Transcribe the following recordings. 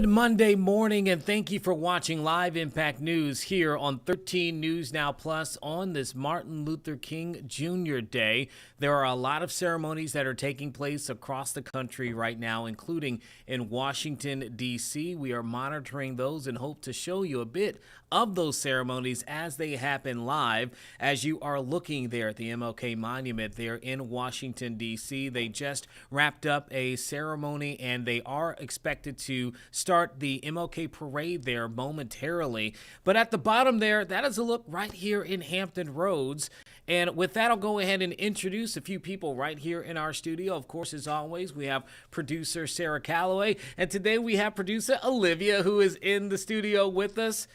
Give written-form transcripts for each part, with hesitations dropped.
Good Monday morning, and thank you for watching Live Impact News here on 13 News Now Plus on this Martin Luther King Jr. Day. There are a lot of ceremonies that are taking place across the country right now, including in Washington, D.C. We are monitoring those and hope to show you a bit of those ceremonies as they happen live. As you are looking there at the MLK Monument there in Washington, D.C., they just wrapped up a ceremony and they are expected to start the MLK parade there momentarily. But at the bottom there, that is a look right here in Hampton Roads. And with that, I'll go ahead and introduce a few people right here in our studio. Of course, as always, we have producer Sarah Calloway. And today we have producer Olivia, who is in the studio with us.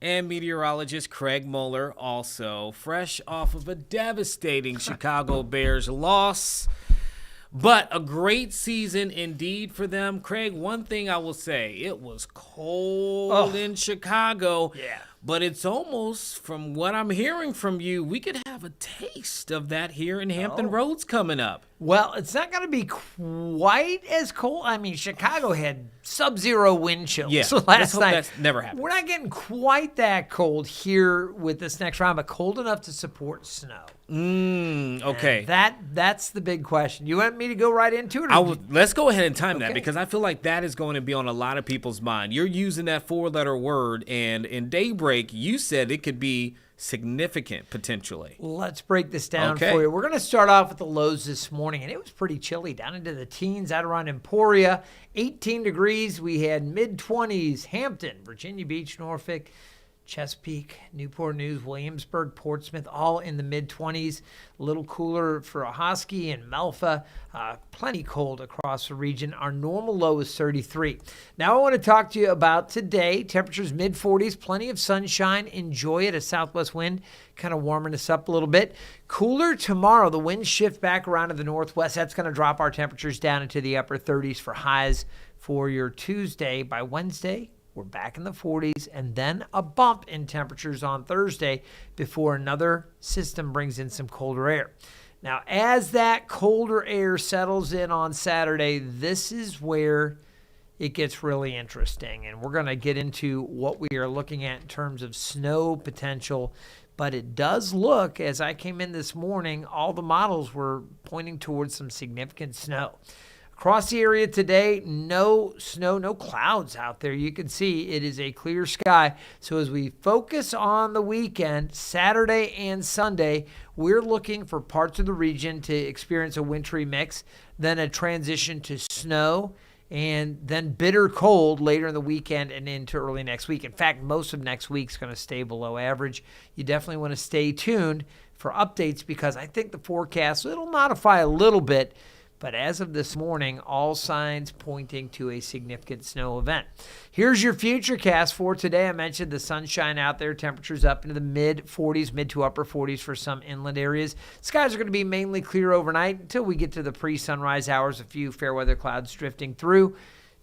And meteorologist Craig Muller, also fresh off of a devastating Chicago Bears loss. But a great season indeed for them. Craig, one thing I will say, it was cold in Chicago. Yeah. But it's almost, from what I'm hearing from you, we could have a taste of that here in Hampton Roads coming up. Well, it's not going to be quite as cold. I mean, Chicago had sub-zero wind chills last night. That's never happened. We're not getting quite that cold here with this next round, but cold enough to support snow. Okay. And that's the big question. You want me to go right into it? Let's go ahead and time that, because I feel like that is going to be on a lot of people's mind. You're using that four-letter word, and in Daybreak, you said it could be significant potentially. Let's break this down for you. We're going to start off with the lows this morning, and it was pretty chilly down into the teens out around Emporia. 18 degrees. We had mid-20s. Hampton, Virginia Beach, Norfolk, Chesapeake, Newport News, Williamsburg, Portsmouth, all in the mid-20s. A little cooler for Ahoskie and Melfa. Plenty cold across the region. Our normal low is 33. Now I want to talk to you about today. Temperatures mid-40s, plenty of sunshine. Enjoy it. A southwest wind kind of warming us up a little bit. Cooler tomorrow. The winds shift back around to the northwest. That's going to drop our temperatures down into the upper 30s for highs for your Tuesday. By Wednesday, we're back in the 40s, and then a bump in temperatures on Thursday before another system brings in some colder air. Now, as that colder air settles in on Saturday, this is where it gets really interesting, and we're going to get into what we are looking at in terms of snow potential. But it does look, as I came in this morning, all the models were pointing towards some significant snow. Across the area today, no snow, no clouds out there. You can see it is a clear sky. So as we focus on the weekend, Saturday and Sunday, we're looking for parts of the region to experience a wintry mix, then a transition to snow, and then bitter cold later in the weekend and into early next week. In fact, most of next week's going to stay below average. You definitely want to stay tuned for updates because I think the forecast, it'll modify a little bit. But as of this morning, all signs pointing to a significant snow event. Here's your futurecast for today. I mentioned the sunshine out there. Temperatures up into the mid-40s, mid to upper 40s for some inland areas. Skies are going to be mainly clear overnight until we get to the pre-sunrise hours. A few fair weather clouds drifting through.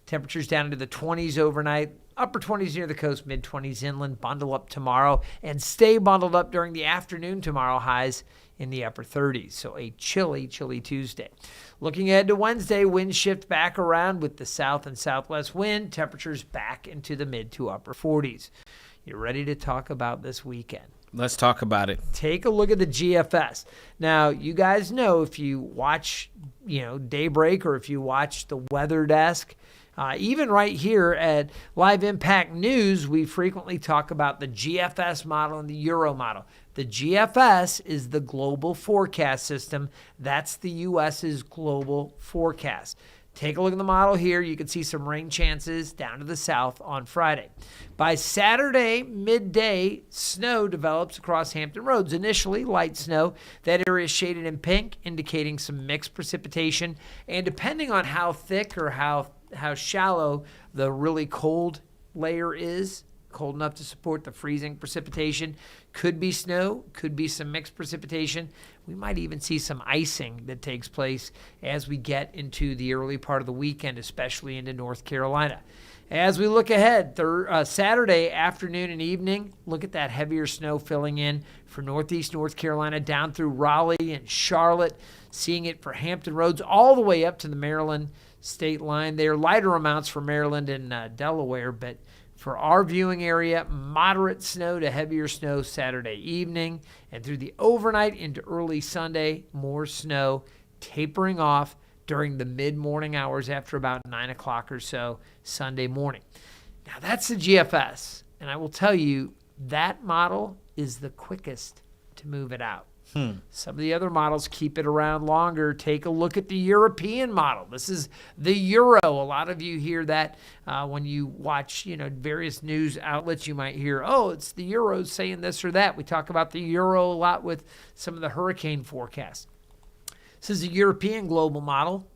Temperatures down into the 20s overnight. Upper 20s near the coast, mid-20s inland. Bundle up tomorrow and stay bundled up during the afternoon tomorrow. Highs in the upper 30s. So a chilly, chilly Tuesday. Looking ahead to Wednesday, winds shift back around with the south and southwest wind. Temperatures back into the mid to upper 40s. You ready to talk about this weekend? Let's talk about it. Take a look at the GFS. Now, you guys know if you watch, Daybreak or if you watch the Weather Desk, even right here at Live Impact News, we frequently talk about the GFS model and the Euro model. The GFS is the global forecast system. That's the U.S.'s global forecast. Take a look at the model here. You can see some rain chances down to the south on Friday. By Saturday, midday, snow develops across Hampton Roads. Initially, light snow. That area is shaded in pink, indicating some mixed precipitation. And depending on how thick or how shallow the really cold layer is, cold enough to support the freezing precipitation, could be snow, could be some mixed precipitation. We might even see some icing that takes place as we get into the early part of the weekend, especially into North Carolina. As we look ahead, Saturday afternoon and evening, look at that heavier snow filling in for northeast North Carolina down through Raleigh and Charlotte, seeing it for Hampton Roads all the way up to the Maryland state line there. Lighter amounts for Maryland and Delaware, but for our viewing area, moderate snow to heavier snow Saturday evening, and through the overnight into early Sunday, more snow tapering off during the mid-morning hours after about 9 o'clock or so Sunday morning. Now, that's the GFS, and I will tell you that model is the quickest to move it out. Some of the other models keep it around longer. Take a look at the European model. This is the Euro. A lot of you hear that when you watch, various news outlets. You might hear, oh, it's the Euro saying this or that. We talk about the Euro a lot with some of the hurricane forecasts. This is a European global model,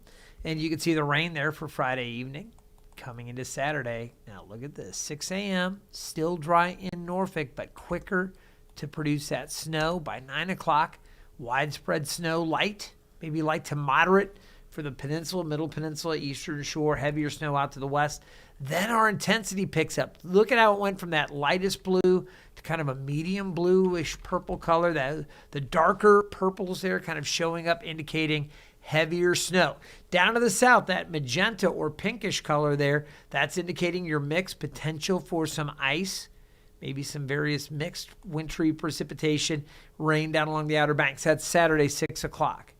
and you can see the rain there for Friday evening coming into Saturday. Now, look at this. 6 a.m., still dry in Norfolk, but quicker to produce that snow by 9 o'clock. Widespread snow, light, maybe light to moderate for the peninsula, middle peninsula, eastern shore, heavier snow out to the west. Then our intensity picks up. Look at how it went from that lightest blue to kind of a medium bluish purple color. The darker purples there kind of showing up, indicating heavier snow. Down to the south, that magenta or pinkish color there, that's indicating your mixed potential for some ice. Maybe some various mixed wintry precipitation, rain down along the Outer Banks. That's Saturday, 6 o'clock.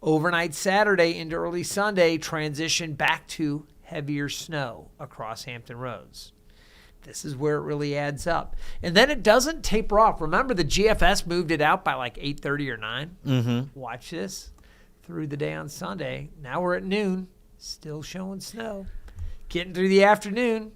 Overnight Saturday into early Sunday, transition back to heavier snow across Hampton Roads. This is where it really adds up. And then it doesn't taper off. Remember, the GFS moved it out by like 8:30 or 9. Mm-hmm. Watch this. Through the day on Sunday. Now we're at noon. Still showing snow. Getting through the afternoon.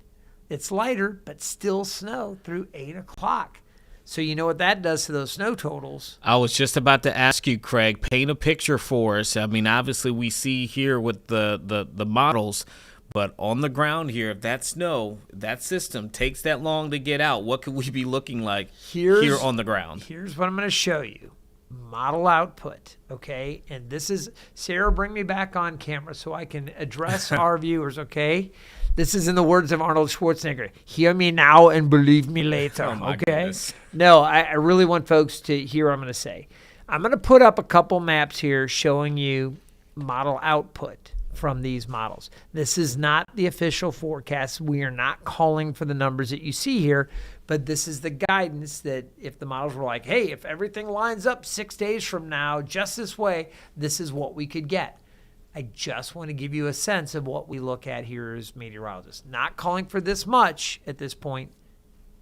It's lighter, but still snow through 8 o'clock. So you know what that does to those snow totals. I was just about to ask you, Craig, paint a picture for us. I mean, obviously we see here with the models, but on the ground here, if that snow, that system takes that long to get out, what could we be looking like here on the ground? Here's what I'm going to show you. Model output, okay? And this is, Sarah, bring me back on camera so I can address our viewers, okay? This is in the words of Arnold Schwarzenegger. Hear me now and believe me later, okay? Goodness. No, I really want folks to hear what I'm going to say. I'm going to put up a couple maps here showing you model output from these models. This is not the official forecast. We are not calling for the numbers that you see here, but this is the guidance that if the models were like, hey, if everything lines up 6 days from now just this way, this is what we could get. I just want to give you a sense of what we look at here as meteorologists. Not calling for this much at this point,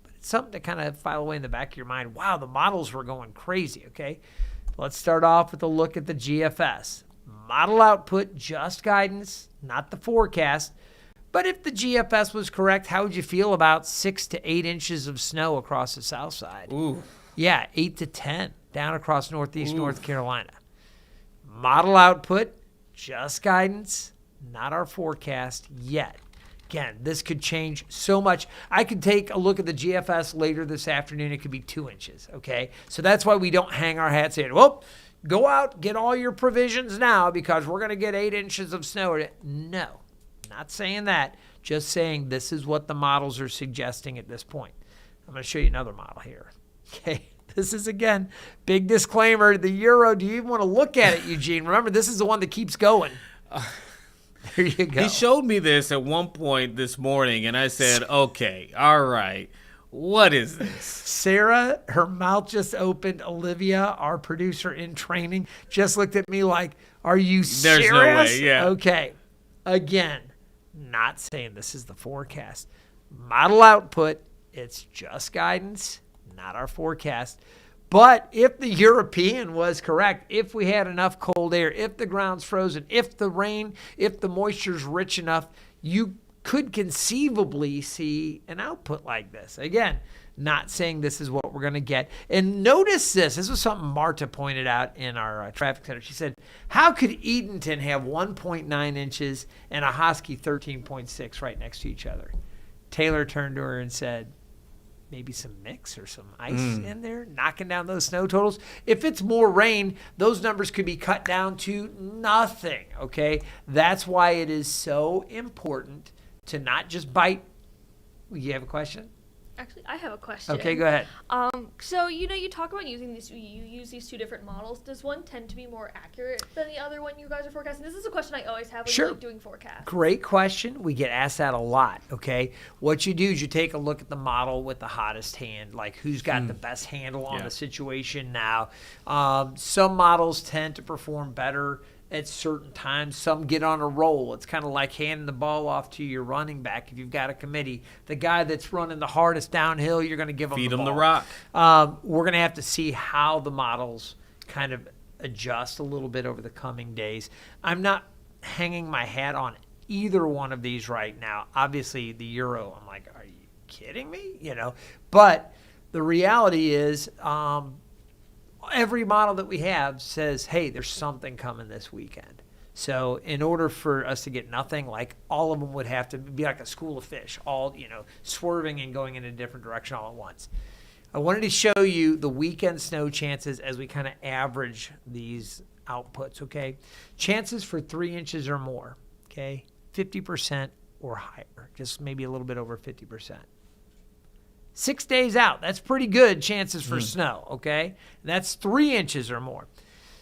but it's something to kind of file away in the back of your mind. Wow, the models were going crazy, okay? Let's start off with a look at the GFS. Model output, just guidance, not the forecast. But if the GFS was correct, how would you feel about 6 to 8 inches of snow across the south side? Ooh. Yeah, 8 to 10 down across northeast North Carolina. Model output, just guidance, not our forecast yet. Again, this could change so much. I could take a look at the GFS later this afternoon. It could be 2 inches, okay? So that's why we don't hang our hats saying, well, go out, get all your provisions now because we're going to get 8 inches of snow. No, not saying that. Just saying this is what the models are suggesting at this point. I'm going to show you another model here. Okay, this is, again, big disclaimer. The Euro, do you even want to look at it, Eugene? Remember, this is the one that keeps going. There you go. He showed me this at one point this morning, and I said, okay, all right. What is this? Sarah, her mouth just opened. Olivia, our producer in training, just looked at me like, are you serious? There's no way, yeah. Okay. Again, not saying this is the forecast. Model output, it's just guidance, not our forecast. But if the European was correct, if we had enough cold air, if the ground's frozen, if the rain, if the moisture's rich enough, you could conceivably see an output like this. Again, not saying this is what we're going to get. And notice this. This was something Marta pointed out in our traffic center. She said, how could Edenton have 1.9 inches and a Hosky 13.6 right next to each other? Taylor turned to her and said, maybe some mix or some ice in there, knocking down those snow totals. If it's more rain, those numbers could be cut down to nothing, okay? That's why it is so important to not just bite. You have a question? Actually, I have a question. Okay, go ahead. So you talk about using these. You use these two different models. Does one tend to be more accurate than the other when you guys are forecasting? This is a question I always have when you're doing forecasts. Great question. We get asked that a lot. Okay, what you do is you take a look at the model with the hottest hand, like who's got the best handle on the situation now. Some models tend to perform better at certain times. Some get on a roll. It's kind of like handing the ball off to your running back. If you've got a committee, the guy that's running the hardest downhill, you're going to give him the ball. Feed him the rock. We're going to have to see how the models kind of adjust a little bit over the coming days. I'm not hanging my hat on either one of these right now. Obviously, the Euro, I'm like, are you kidding me? But the reality is, every model that we have says, hey, there's something coming this weekend. So in order for us to get nothing, like all of them would have to be like a school of fish, all, swerving and going in a different direction all at once. I wanted to show you the weekend snow chances as we kind of average these outputs, okay? Chances for 3 inches or more, okay? 50% or higher, just maybe a little bit over 50%. 6 days out, that's pretty good chances for snow, okay? That's 3 inches or more.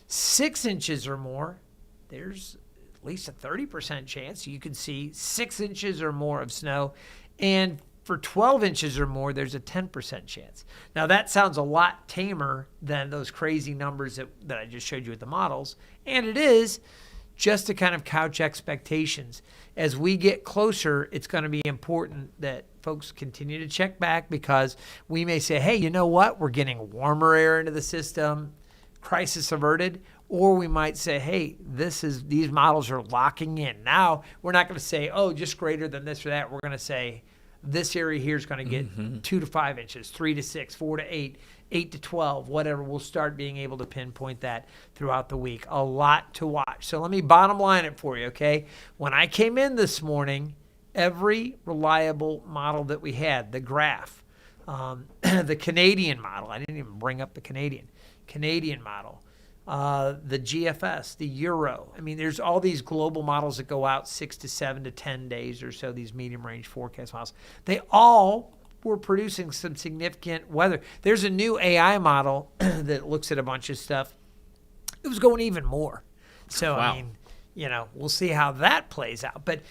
6 inches or more, there's at least a 30% chance you could see 6 inches or more of snow. And for 12 inches or more, there's a 10% chance. Now, that sounds a lot tamer than those crazy numbers that I just showed you with the models. And it is, just to kind of couch expectations. As we get closer, it's going to be important that folks continue to check back, because we may say, hey, you know what? We're getting warmer air into the system, crisis averted. Or we might say, hey, these models are locking in. Now, we're not going to say, oh, just greater than this or that. We're going to say this area here is going to get 2 to 5 inches, 3 to 6, 4 to 8, 8 to 12, whatever. We'll start being able to pinpoint that throughout the week. A lot to watch. So let me bottom line it for you, okay? When I came in this morning, every reliable model that we had, the graph, the Canadian model, I didn't even bring up the Canadian model, the GFS, the Euro. I mean, there's all these global models that go out 6 to 7 to 10 days or so, these medium-range forecast models. They all were producing some significant weather. There's a new AI model that looks at a bunch of stuff. It was going even more. So, wow. I mean, we'll see how that plays out. But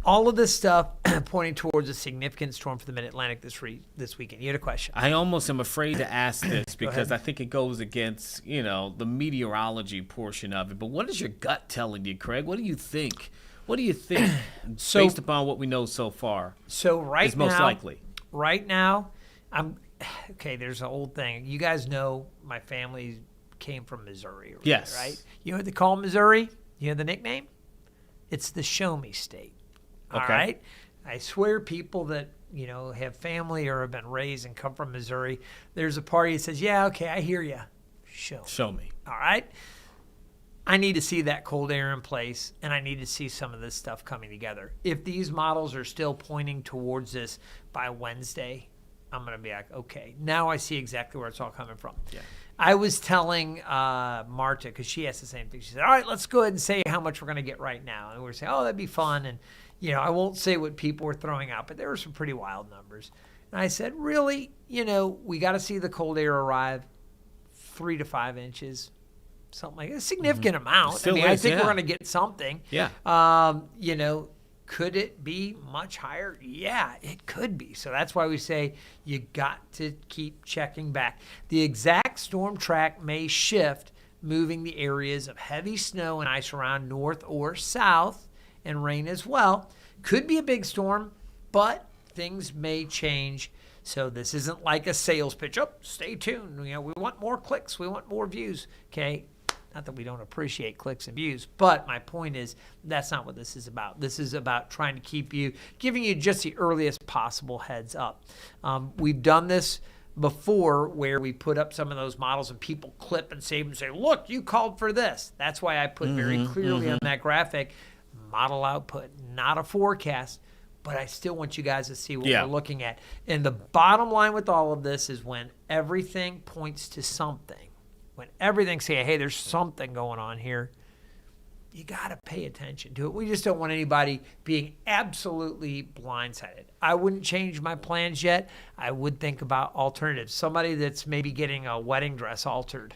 all of this stuff pointing towards a significant storm for the Mid-Atlantic this weekend. You had a question. I almost am afraid to ask this because I think it goes against, the meteorology portion of it. But what is your gut telling you, Craig? What do you think? Based upon what we know so far? So is most likely. Right now, there's an old thing. You guys know my family came from Missouri. Yes. Right? You know what they call Missouri? You know the nickname? It's the show me state. All right? I swear people that, have family or have been raised and come from Missouri, there's a party that says, yeah, okay, I hear you. Show me. All right? I need to see that cold air in place, and I need to see some of this stuff coming together. If these models are still pointing towards this by Wednesday, I'm going to be like, okay, now I see exactly where it's all coming from. Yeah. I was telling Marta, because she asked the same thing. She said, all right, let's go ahead and say how much we're going to get right now. And we were saying, oh, that'd be fun. And, I won't say what people were throwing out, but there were some pretty wild numbers. And I said, really, we got to see the cold air arrive 3 to 5 inches. Something like a significant amount. I think we're going to get something. Yeah. Could it be much higher? Yeah, it could be. So that's why we say you got to keep checking back. The exact storm track may shift, moving the areas of heavy snow and ice around north or south, and rain as well. Could be a big storm, but things may change. So this isn't like a sales pitch. Oh, stay tuned. We want more clicks. We want more views. Okay. Not that we don't appreciate clicks and views, but my point is that's not what this is about. This is about trying to giving you just the earliest possible heads up. We've done this before where we put up some of those models and people clip and save and say, look, you called for this. That's why I put very clearly on that graphic, model output, not a forecast, but I still want you guys to see what we're looking at. And the bottom line with all of this is when everything points to something, when everything's saying, hey, there's something going on here, you got to pay attention to it. We just don't want anybody being absolutely blindsided. I wouldn't change my plans yet. I would think about alternatives. Somebody that's maybe getting a wedding dress altered,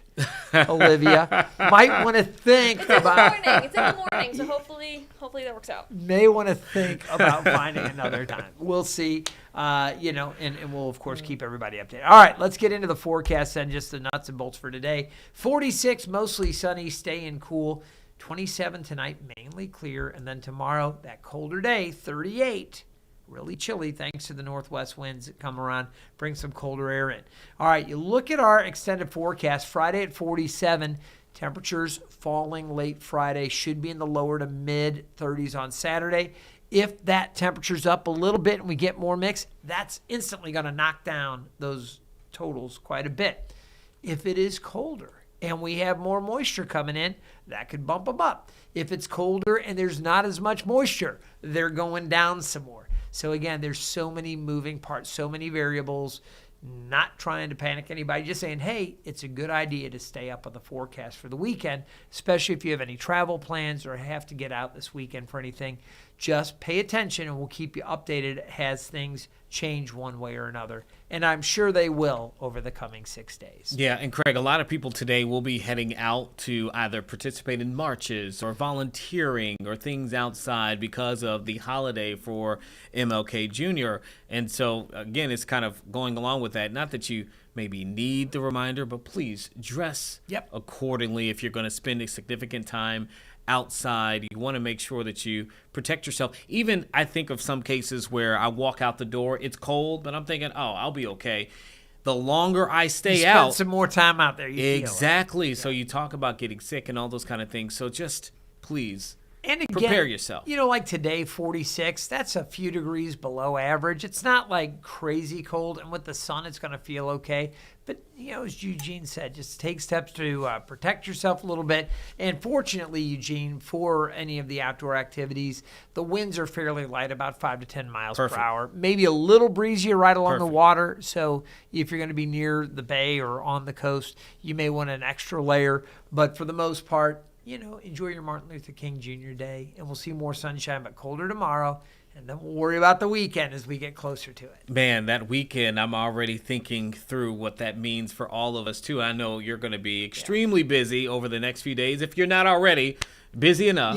Olivia, might want to think about. It's in the morning, so hopefully that works out. May want to think about finding another time. We'll see. And we'll, of course, keep everybody updated. All right, let's get into the forecast and just the nuts and bolts for today. 46, mostly sunny, staying cool. 27 tonight, mainly clear. And then tomorrow, that colder day, 38. Really chilly thanks to the northwest winds that come around, bring some colder air in. All right, you look at our extended forecast. Friday at 47. Temperatures falling late Friday. Should be in the lower to mid-30s on Saturday. If that temperature's up a little bit and we get more mix, that's instantly going to knock down those totals quite a bit. If it is colder and we have more moisture coming in, that could bump them up. If it's colder and there's not as much moisture, they're going down some more. So again, there's so many moving parts, so many variables. Not trying to panic anybody, just saying, hey, it's a good idea to stay up on the forecast for the weekend, especially if you have any travel plans or have to get out this weekend for anything. Just pay attention and we'll keep you updated as things change one way or another. And I'm sure they will over the coming 6 days. Yeah, and Craig, a lot of people today will be heading out to either participate in marches or volunteering or things outside because of the holiday for MLK Jr. And so, again, it's kind of going along with that. Not that you maybe need the reminder, but please dress accordingly if you're going to spend a significant time outside. You want to make sure that you protect yourself. Even I think of some cases where I walk out the door, it's cold, but I'm thinking, oh, I'll be okay. The longer I stay out, spend some more time out there. Exactly. So you talk about getting sick and all those kind of things. So just please prepare yourself. Like today, 46, that's a few degrees below average. It's not like crazy cold, and with the sun, it's going to feel okay. But, as Eugene said, just take steps to protect yourself a little bit. And fortunately, Eugene, for any of the outdoor activities, the winds are fairly light, about 5 to 10 miles per hour. Maybe a little breezier right along the water. So if you're going to be near the bay or on the coast, you may want an extra layer. But for the most part, enjoy your Martin Luther King Jr. Day, and we'll see more sunshine, but colder tomorrow, and then we'll worry about the weekend as we get closer to it. Man, that weekend, I'm already thinking through what that means for all of us, too. I know you're going to be extremely busy over the next few days, if you're not already busy enough.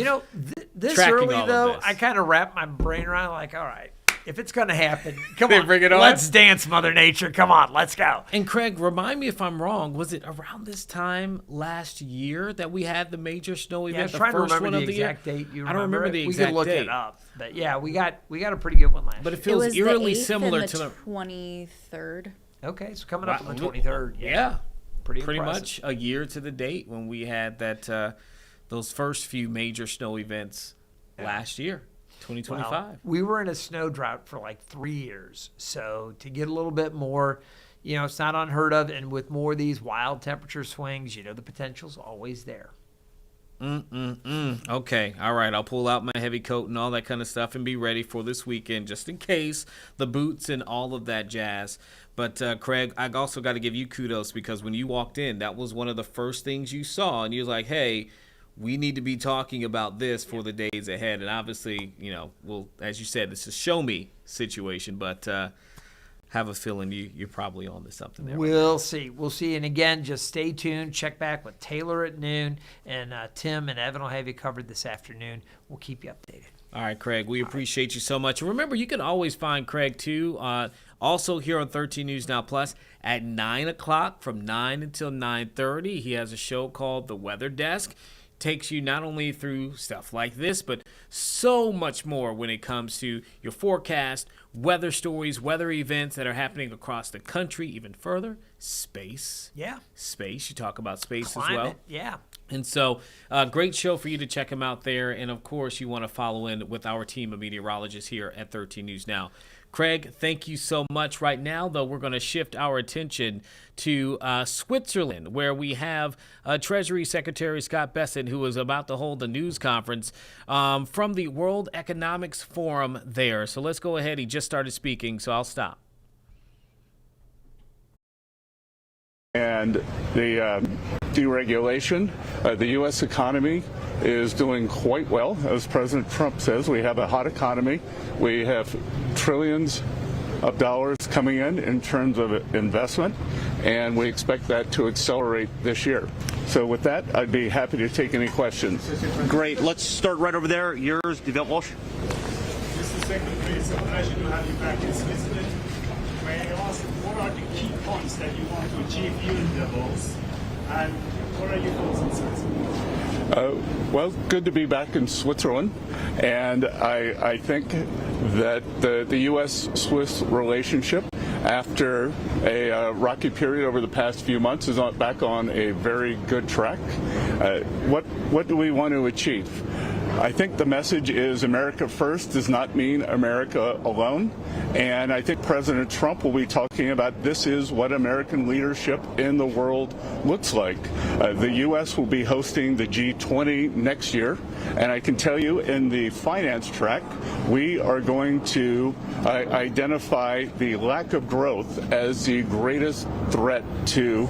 This early, though, I kind of wrap my brain around like, all right, if it's going to happen, come on, bring it on. Let's dance, Mother Nature. Come on, let's go. And Craig, remind me if I'm wrong. Was it around this time last year that we had the major snow event? Yeah, I'm trying to remember the exact date. I don't remember the exact date. We can look it up. But yeah, we got a pretty good one last year. But it feels eerily similar to the 23rd. Okay, so coming up on the 23rd. Yeah. Pretty impressive. much a year to the date when we had that those first few major snow events last year. 2025. Well, we were in a snow drought for like 3 years. So to get a little bit more, it's not unheard of. And with more of these wild temperature swings, the potential's always there. Okay. All right. I'll pull out my heavy coat and all that kind of stuff and be ready for this weekend just in case, the boots and all of that jazz. But, Craig, I also got to give you kudos because when you walked in, that was one of the first things you saw. And you was like, hey, we need to be talking about this for the days ahead. And obviously, we'll, as you said, it's a show me situation, but have a feeling you're probably on to something there. We'll see. We'll see. And again, just stay tuned. Check back with Taylor at noon. And Tim and Evan will have you covered this afternoon. We'll keep you updated. All right, Craig, we appreciate you so much. And remember, you can always find Craig, too, also here on 13 News Now Plus at 9 o'clock from 9 until 9:30. He has a show called The Weather Desk. Takes you not only through stuff like this, but so much more when it comes to your forecast, weather stories, weather events that are happening across the country, even further, space. Yeah. Space. You talk about space Climate, as well. Yeah. And so, great show for you to check him out there. And, of course, you want to follow in with our team of meteorologists here at 13 News Now. Craig, thank you so much. Right now, though, we're going to shift our attention to Switzerland, where we have Treasury Secretary Scott Bessent, who is about to hold a news conference from the World Economics Forum there. So let's go ahead. He just started speaking, so I'll stop. And the deregulation. The U.S. economy is doing quite well. As President Trump says, we have a hot economy. We have trillions of dollars coming in terms of investment, and we expect that to accelerate this year. So with that, I'd be happy to take any questions. Great. Let's start right over there. Yours, Devette Walsh. Mr. Secretary, so pleasure to have you back in Switzerland. May I ask, what are the key points that you want to achieve here in Davos, and what are your goals in Switzerland? Well, good to be back in Switzerland, and I think that the U.S.-Swiss relationship, after a rocky period over the past few months, is back on a very good track. What do we want to achieve? I think the message is America first does not mean America alone. And I think President Trump will be talking about this is what American leadership in the world looks like. The U.S. will be hosting the G20 next year. And I can tell you in the finance track, we are going to identify the lack of growth as the greatest threat to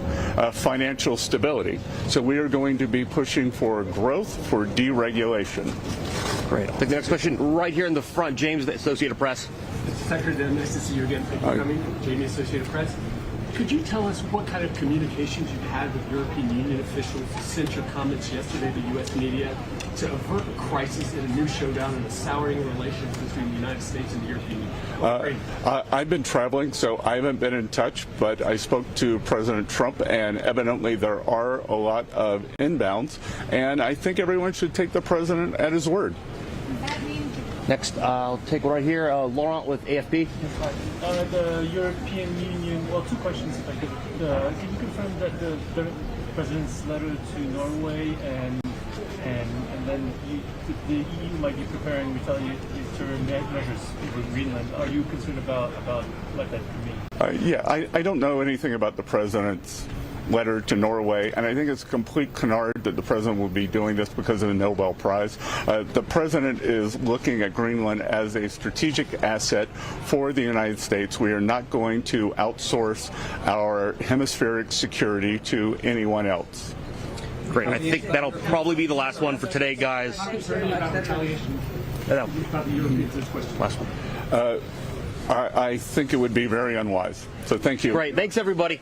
financial stability. So we are going to be pushing for growth, for deregulation. Great. I'll take the next question right here in the front. James, the Associated Press. Secretary, nice to see you again. Thank you for coming. Jamie, Associated Press. Could you tell us what kind of communications you've had with European Union officials since your comments yesterday to U.S. media to avert a crisis and a new showdown and a souring of relations between the United States and the European Union? I've been traveling, so I haven't been in touch, but I spoke to President Trump, and evidently there are a lot of inbounds, and I think everyone should take the president at his word. Next, I'll take right here. Laurent with AFP. The European Union, well, two questions if I could. Can you confirm that the President's letter to Norway and then the EU might be preparing retaliatory measures for Greenland? Are you concerned about what that could mean? Yeah, I don't know anything about the President's letter to Norway, and I think it's a complete canard that the president will be doing this because of the Nobel Prize. The president is looking at Greenland as a strategic asset for the United States. We are not going to outsource our hemispheric security to anyone else. Great. I think that'll probably be the last one for today, guys. Last one. I think it would be very unwise. So thank you. Great. Thanks, everybody.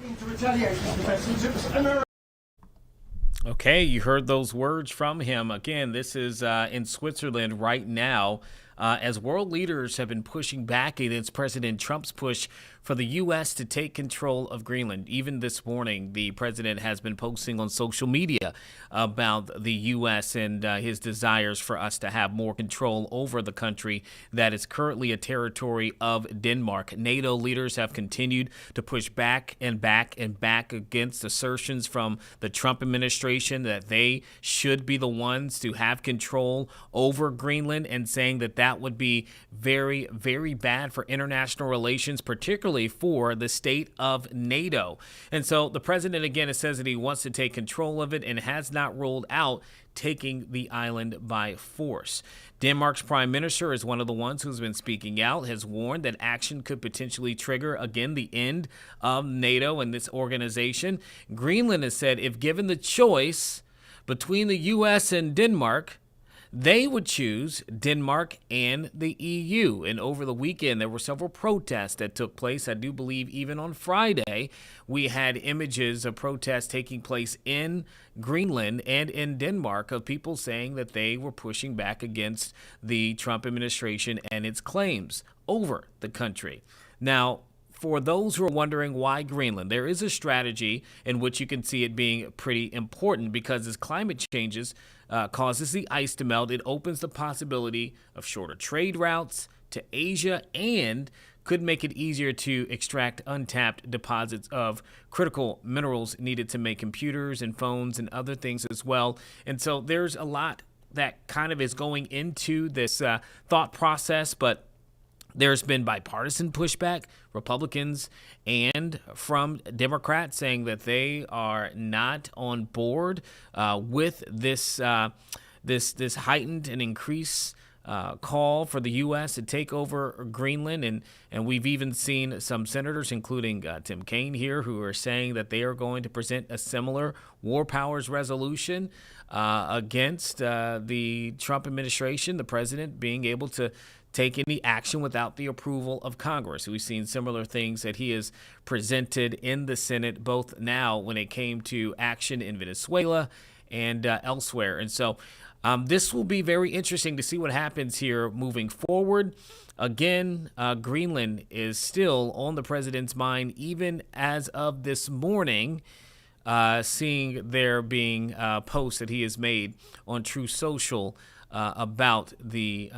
Okay, you heard those words from him. Again, this is in Switzerland right now as world leaders have been pushing back against President Trump's push for the U.S. to take control of Greenland. Even this morning, the president has been posting on social media about the U.S. and his desires for us to have more control over the country that is currently a territory of Denmark. NATO leaders have continued to push back and back and back against assertions from the Trump administration that they should be the ones to have control over Greenland, and saying that that would be very, very bad for international relations, particularly for the state of NATO. And so the president, again, says that he wants to take control of it and has not ruled out taking the island by force. Denmark's prime minister is one of the ones who's been speaking out, has warned that action could potentially trigger, again, the end of NATO and this organization. Greenland has said if given the choice between the U.S. and Denmark, they would choose Denmark and the EU. And over the weekend, there were several protests that took place. I do believe even on Friday, we had images of protests taking place in Greenland and in Denmark of people saying that they were pushing back against the Trump administration and its claims over the country. Now, for those who are wondering why Greenland, there is a strategy in which you can see it being pretty important, because as climate changes causes the ice to melt, it opens the possibility of shorter trade routes to Asia and could make it easier to extract untapped deposits of critical minerals needed to make computers and phones and other things as well. And so there's a lot that kind of is going into this thought process, but there's been bipartisan pushback, Republicans and from Democrats, saying that they are not on board with this heightened and increased call for the U.S. to take over Greenland. And we've even seen some senators, including Tim Kaine here, who are saying that they are going to present a similar war powers resolution against the Trump administration, the president being able to take any action without the approval of Congress. We've seen similar things that he has presented in the Senate, both now when it came to action in Venezuela and elsewhere. And so this will be very interesting to see what happens here moving forward. Again, Greenland is still on the president's mind, even as of this morning, seeing there being posts that he has made on Truth Social about the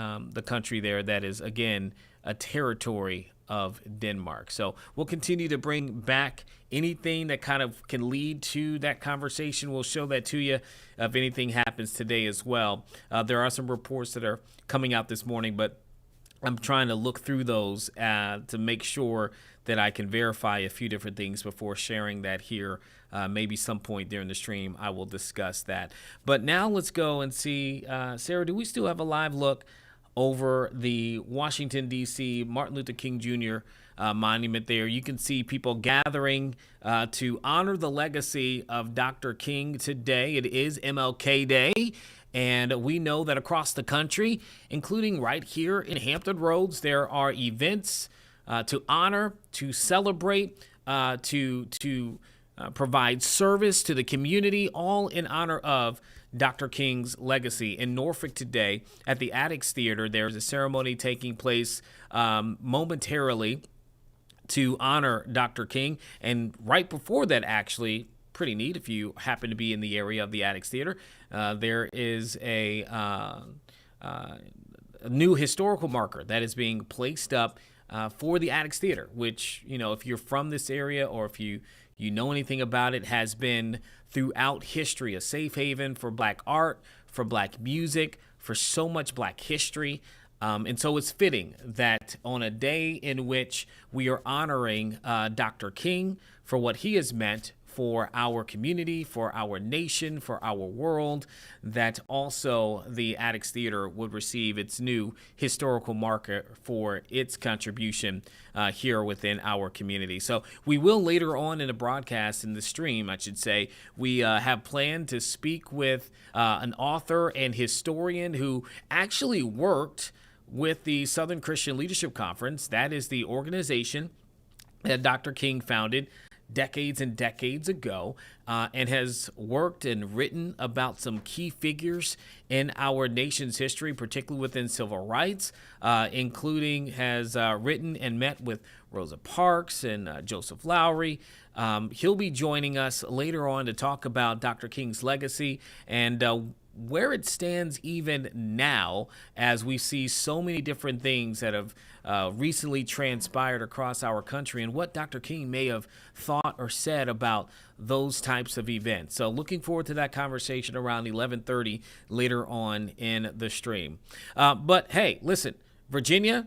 country there that is, again, a territory of Denmark. So we'll continue to bring back anything that kind of can lead to that conversation. We'll show that to you if anything happens today as well. There are some reports that are coming out this morning, but I'm trying to look through those to make sure that I can verify a few different things before sharing that here. Maybe some point during the stream I will discuss that. But now let's go and see, Sarah, do we still have a live look over the Washington, D.C. Martin Luther King Jr. Monument there? You can see people gathering to honor the legacy of Dr. King today. It is MLK Day. And we know that across the country, including right here in Hampton Roads, there are events to honor, to celebrate, to provide service to the community, all in honor of Dr. King's legacy. In Norfolk today, at the Addicts Theater, there's a ceremony taking place momentarily to honor Dr. King. And right before that, actually, pretty neat, if you happen to be in the area of the Addicts Theater, there is a new historical marker that is being placed up for the Addicts Theater, which, you know, if you're from this area or if you know anything about it, has been throughout history a safe haven for Black art, for Black music, for so much Black history. And so it's fitting that on a day in which we are honoring Dr. King for what he has meant for our community, for our nation, for our world, that also the Addicts Theater would receive its new historical marker for its contribution here within our community. So we will later on in the broadcast, in the stream, I should say, we have planned to speak with an author and historian who actually worked with the Southern Christian Leadership Conference. That is the organization that Dr. King founded decades and decades ago, and has worked and written about some key figures in our nation's history, particularly within civil rights, including has written and met with Rosa Parks and Joseph Lowry. He'll be joining us later on to talk about Dr. King's legacy and where it stands even now, as we see so many different things that have recently transpired across our country, and what Dr. King may have thought or said about those types of events. So looking forward to that conversation around 11:30 later on in the stream. But hey, listen, Virginia,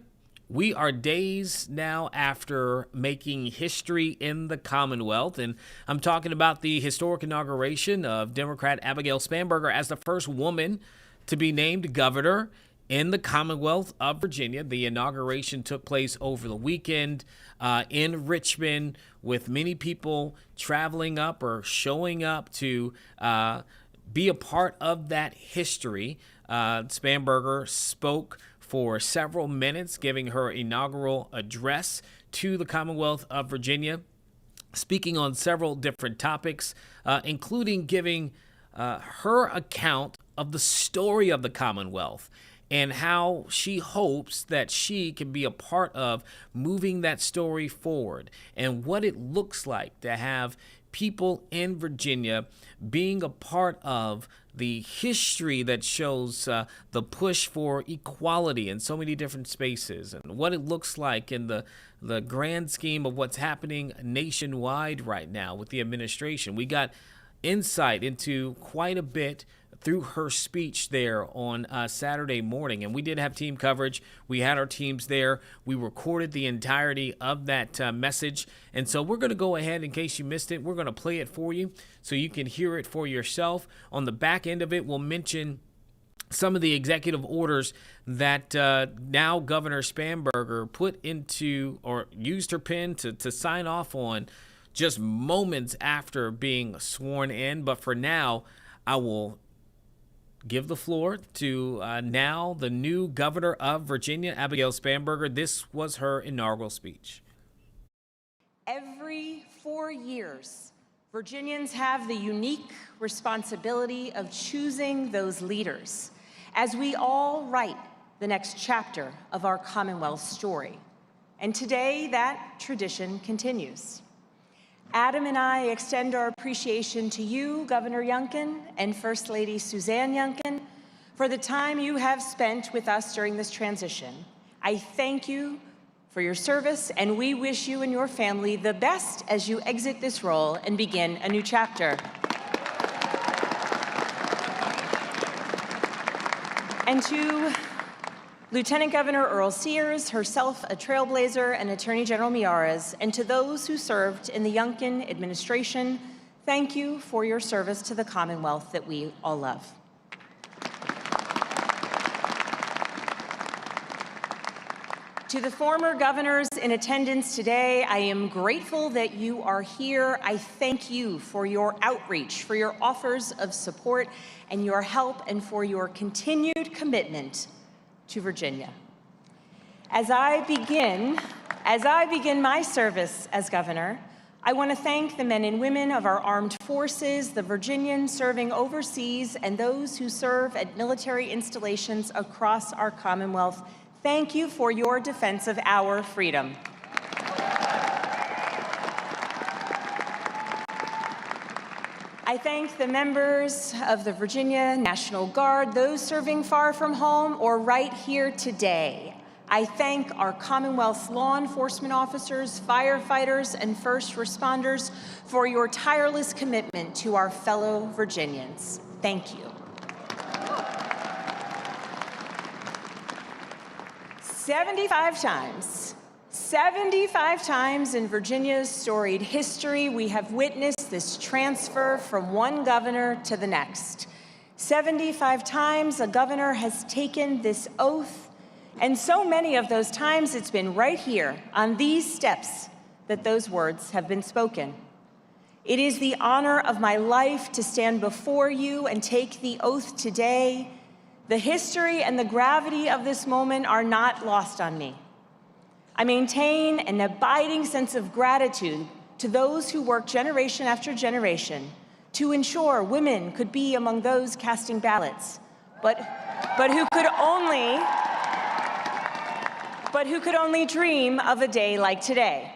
we are days now after making history in the Commonwealth, and I'm talking about the historic inauguration of Democrat Abigail Spanberger as the first woman to be named governor in the Commonwealth of Virginia. The inauguration took place over the weekend in Richmond, with many people traveling up or showing up to be a part of that history. Spanberger spoke for several minutes, giving her inaugural address to the Commonwealth of Virginia, speaking on several different topics, including giving her account of the story of the Commonwealth and how she hopes that she can be a part of moving that story forward, and what it looks like to have people in Virginia being a part of the history that shows the push for equality in so many different spaces, and what it looks like in the grand scheme of what's happening nationwide right now with the administration. We got insight into quite a bit through her speech there on Saturday morning. And we did have team coverage. We had our teams there. We recorded the entirety of that message. And so we're going to go ahead, in case you missed it, we're going to play it for you so you can hear it for yourself. On the back end of it, we'll mention some of the executive orders that now Governor Spanberger put into or used her pen to sign off on just moments after being sworn in. But for now, I will give the floor to now the new governor of Virginia, Abigail Spanberger. This was her inaugural speech. Every 4 years, Virginians have the unique responsibility of choosing those leaders as we all write the next chapter of our Commonwealth story. And today, that tradition continues. Adam and I extend our appreciation to you, Governor Youngkin, and First Lady Suzanne Youngkin, for the time you have spent with us during this transition. I thank you for your service, and we wish you and your family the best as you exit this role and begin a new chapter. And to Lieutenant Governor Earl Sears, herself a trailblazer, and Attorney General Miyares, and to those who served in the Youngkin administration, thank you for your service to the Commonwealth that we all love. To the former governors in attendance today, I am grateful that you are here. I thank you for your outreach, for your offers of support and your help, and for your continued commitment to Virginia. As I begin my service as governor, I want to thank the men and women of our armed forces, the Virginians serving overseas, and those who serve at military installations across our Commonwealth. Thank you for your defense of our freedom. I thank the members of the Virginia National Guard, those serving far from home or right here today. I thank our Commonwealth's law enforcement officers, firefighters, and first responders for your tireless commitment to our fellow Virginians. Thank you. 75 times in Virginia's storied history, we have witnessed this transfer from one governor to the next. 75 times a governor has taken this oath, and so many of those times it's been right here on these steps that those words have been spoken. It is the honor of my life to stand before you and take the oath today. The history and the gravity of this moment are not lost on me. I maintain an abiding sense of gratitude to those who worked generation after generation to ensure women could be among those casting ballots, but who could only dream of a day like today.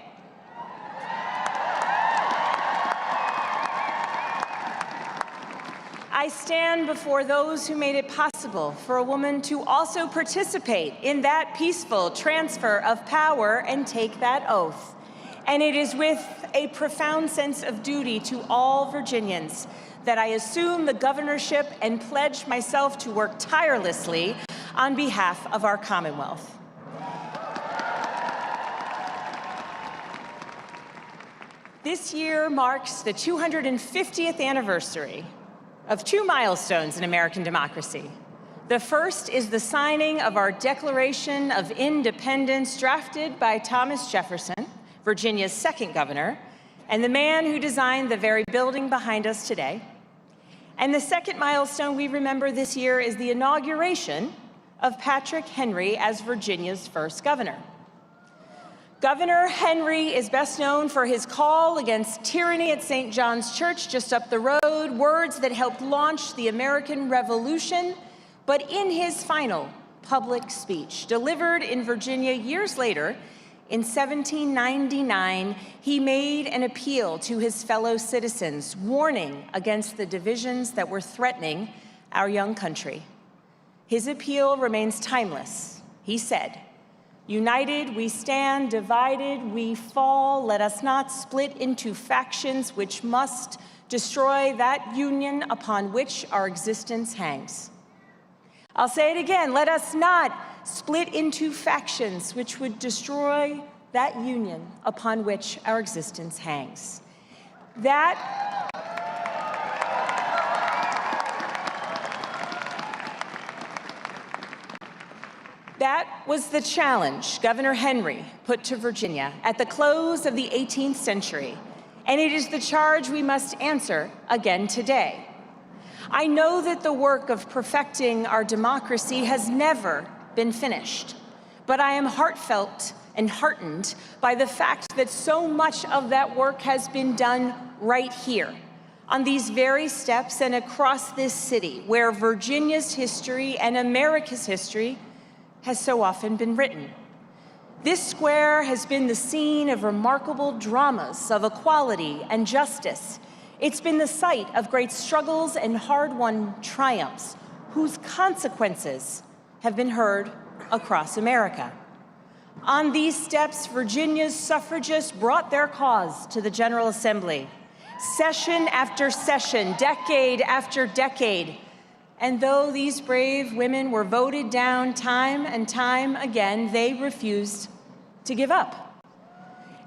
I stand before those who made it possible for a woman to also participate in that peaceful transfer of power and take that oath. And it is with a profound sense of duty to all Virginians that I assume the governorship and pledge myself to work tirelessly on behalf of our Commonwealth. This year marks the 250th anniversary of two milestones in American democracy. The first is the signing of our Declaration of Independence, drafted by Thomas Jefferson, Virginia's second governor, and the man who designed the very building behind us today. And the second milestone we remember this year is the inauguration of Patrick Henry as Virginia's first governor. Governor Henry is best known for his call against tyranny at St. John's Church just up the road, words that helped launch the American Revolution. But in his final public speech, delivered in Virginia years later, in 1799, he made an appeal to his fellow citizens, warning against the divisions that were threatening our young country. His appeal remains timeless. He said, "United we stand, divided we fall. Let us not split into factions which must destroy that union upon which our existence hangs." I'll say it again, let us not split into factions which would destroy that union upon which our existence hangs. That was the challenge Governor Henry put to Virginia at the close of the 18th century, and it is the charge we must answer again today. I know that the work of perfecting our democracy has never been finished, but I am heartfelt and heartened by the fact that so much of that work has been done right here, on these very steps and across this city, where Virginia's history and America's history has so often been written. This square has been the scene of remarkable dramas of equality and justice. It's been the site of great struggles and hard-won triumphs, whose consequences have been heard across America. On these steps, Virginia's suffragists brought their cause to the General Assembly, session after session, decade after decade. And though these brave women were voted down time and time again, they refused to give up.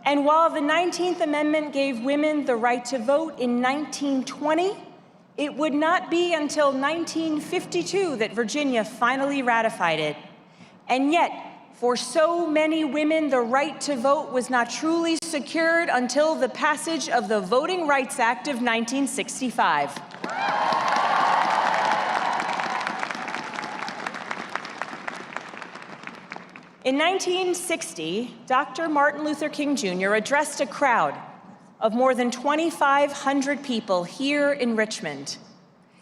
And while the 19th Amendment gave women the right to vote in 1920, it would not be until 1952 that Virginia finally ratified it. And yet, for so many women, the right to vote was not truly secured until the passage of the Voting Rights Act of 1965. In 1960, Dr. Martin Luther King Jr. addressed a crowd of more than 2,500 people here in Richmond.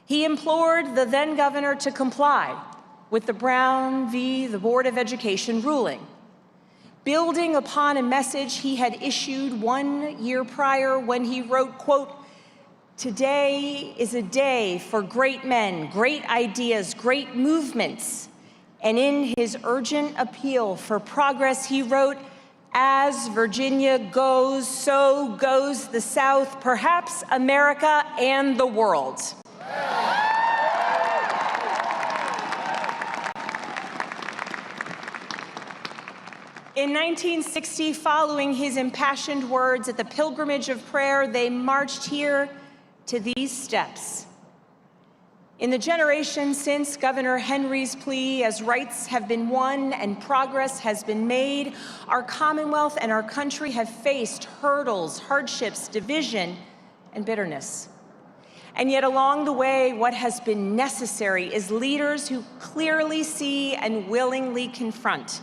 He implored the then governor to comply with the Brown v. the Board of Education ruling, building upon a message he had issued 1 year prior when he wrote, quote, "Today is a day for great men, great ideas, great movements." And in his urgent appeal for progress, he wrote, "As Virginia goes, so goes the South, perhaps America and the world." In 1960, following his impassioned words at the Pilgrimage of Prayer, they marched here to these steps. In the generation since Governor Henry's plea, as rights have been won and progress has been made, our Commonwealth and our country have faced hurdles, hardships, division, and bitterness. And yet along the way, what has been necessary is leaders who clearly see and willingly confront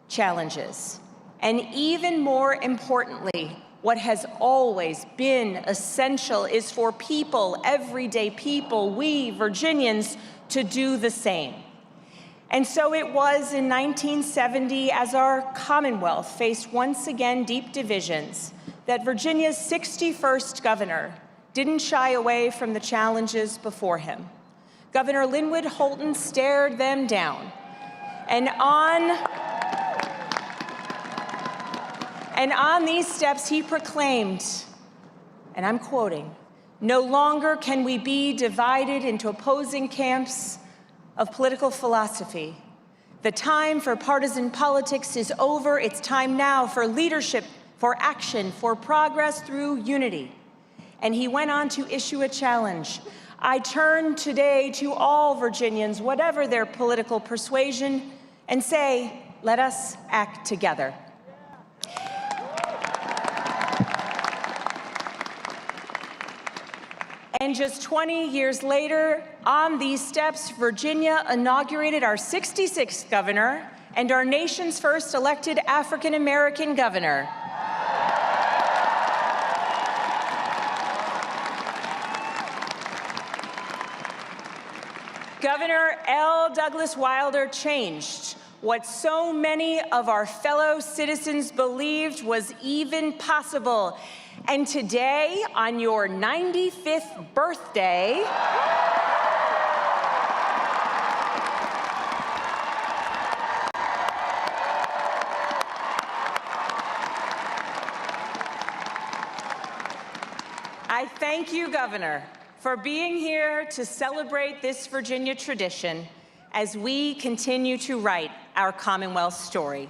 challenges. And even more importantly, what has always been essential is for people, everyday people, we Virginians, to do the same. And so it was in 1970, as our Commonwealth faced once again deep divisions, that Virginia's 61st governor didn't shy away from the challenges before him. Governor Linwood Holton stared them down. And on these steps, he proclaimed, and I'm quoting, "No longer can we be divided into opposing camps of political philosophy. The time for partisan politics is over. It's time now for leadership, for action, for progress through unity." And he went on to issue a challenge. "I turn today to all Virginians, whatever their political persuasion, and say, let us act together." And just 20 years later, on these steps, Virginia inaugurated our 66th governor and our nation's first elected African-American governor. Governor L. Douglas Wilder changed what so many of our fellow citizens believed was even possible. And today, on your 95th birthday, I thank you, Governor, for being here to celebrate this Virginia tradition as we continue to write our Commonwealth story.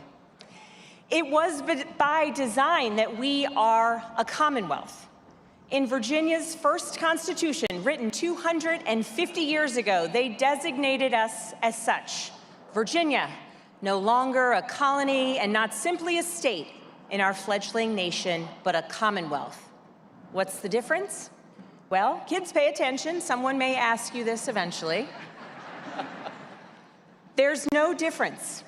It was by design that we are a Commonwealth. In Virginia's first Constitution, written 250 years ago, they designated us as such. Virginia, no longer a colony and not simply a state in our fledgling nation, but a commonwealth. What's the difference? Well, kids, pay attention. Someone may ask you this eventually. There's no difference.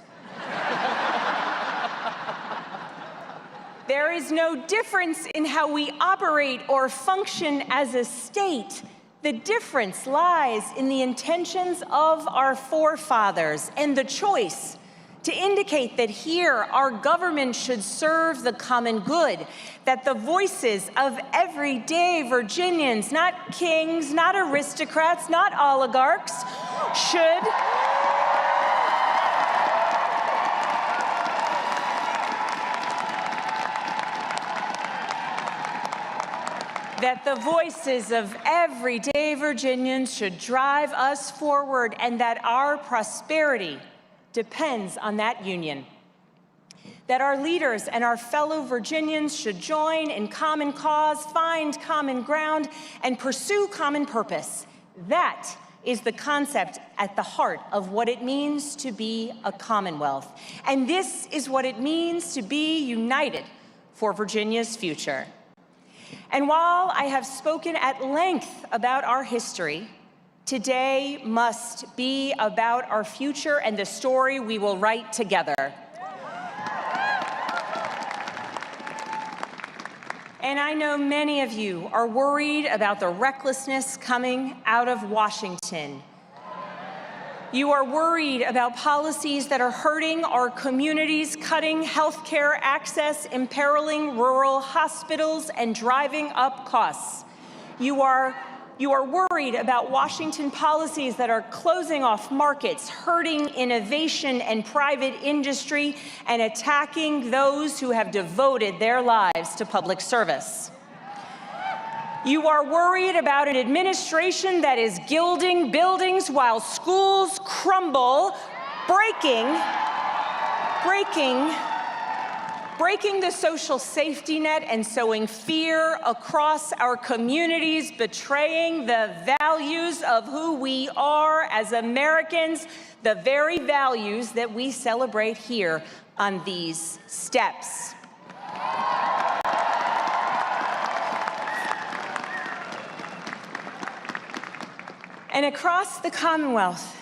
There is no difference in how we operate or function as a state. The difference lies in the intentions of our forefathers and the choice to indicate that here our government should serve the common good, that the voices of everyday Virginians, not kings, not aristocrats, not oligarchs, should that the voices of everyday Virginians should drive us forward, and that our prosperity depends on that union. That our leaders and our fellow Virginians should join in common cause, find common ground, and pursue common purpose. That is the concept at the heart of what it means to be a commonwealth. And this is what it means to be united for Virginia's future. And while I have spoken at length about our history, today must be about our future and the story we will write together. And I know many of you are worried about the recklessness coming out of Washington. You are worried about policies that are hurting our communities, cutting healthcare access, imperiling rural hospitals, and driving up costs. You are worried about Washington policies that are closing off markets, hurting innovation and private industry, and attacking those who have devoted their lives to public service. You are worried about an administration that is gilding buildings while schools crumble, breaking the social safety net and sowing fear across our communities, betraying the values of who we are as Americans, the very values that we celebrate here on these steps. And across the Commonwealth,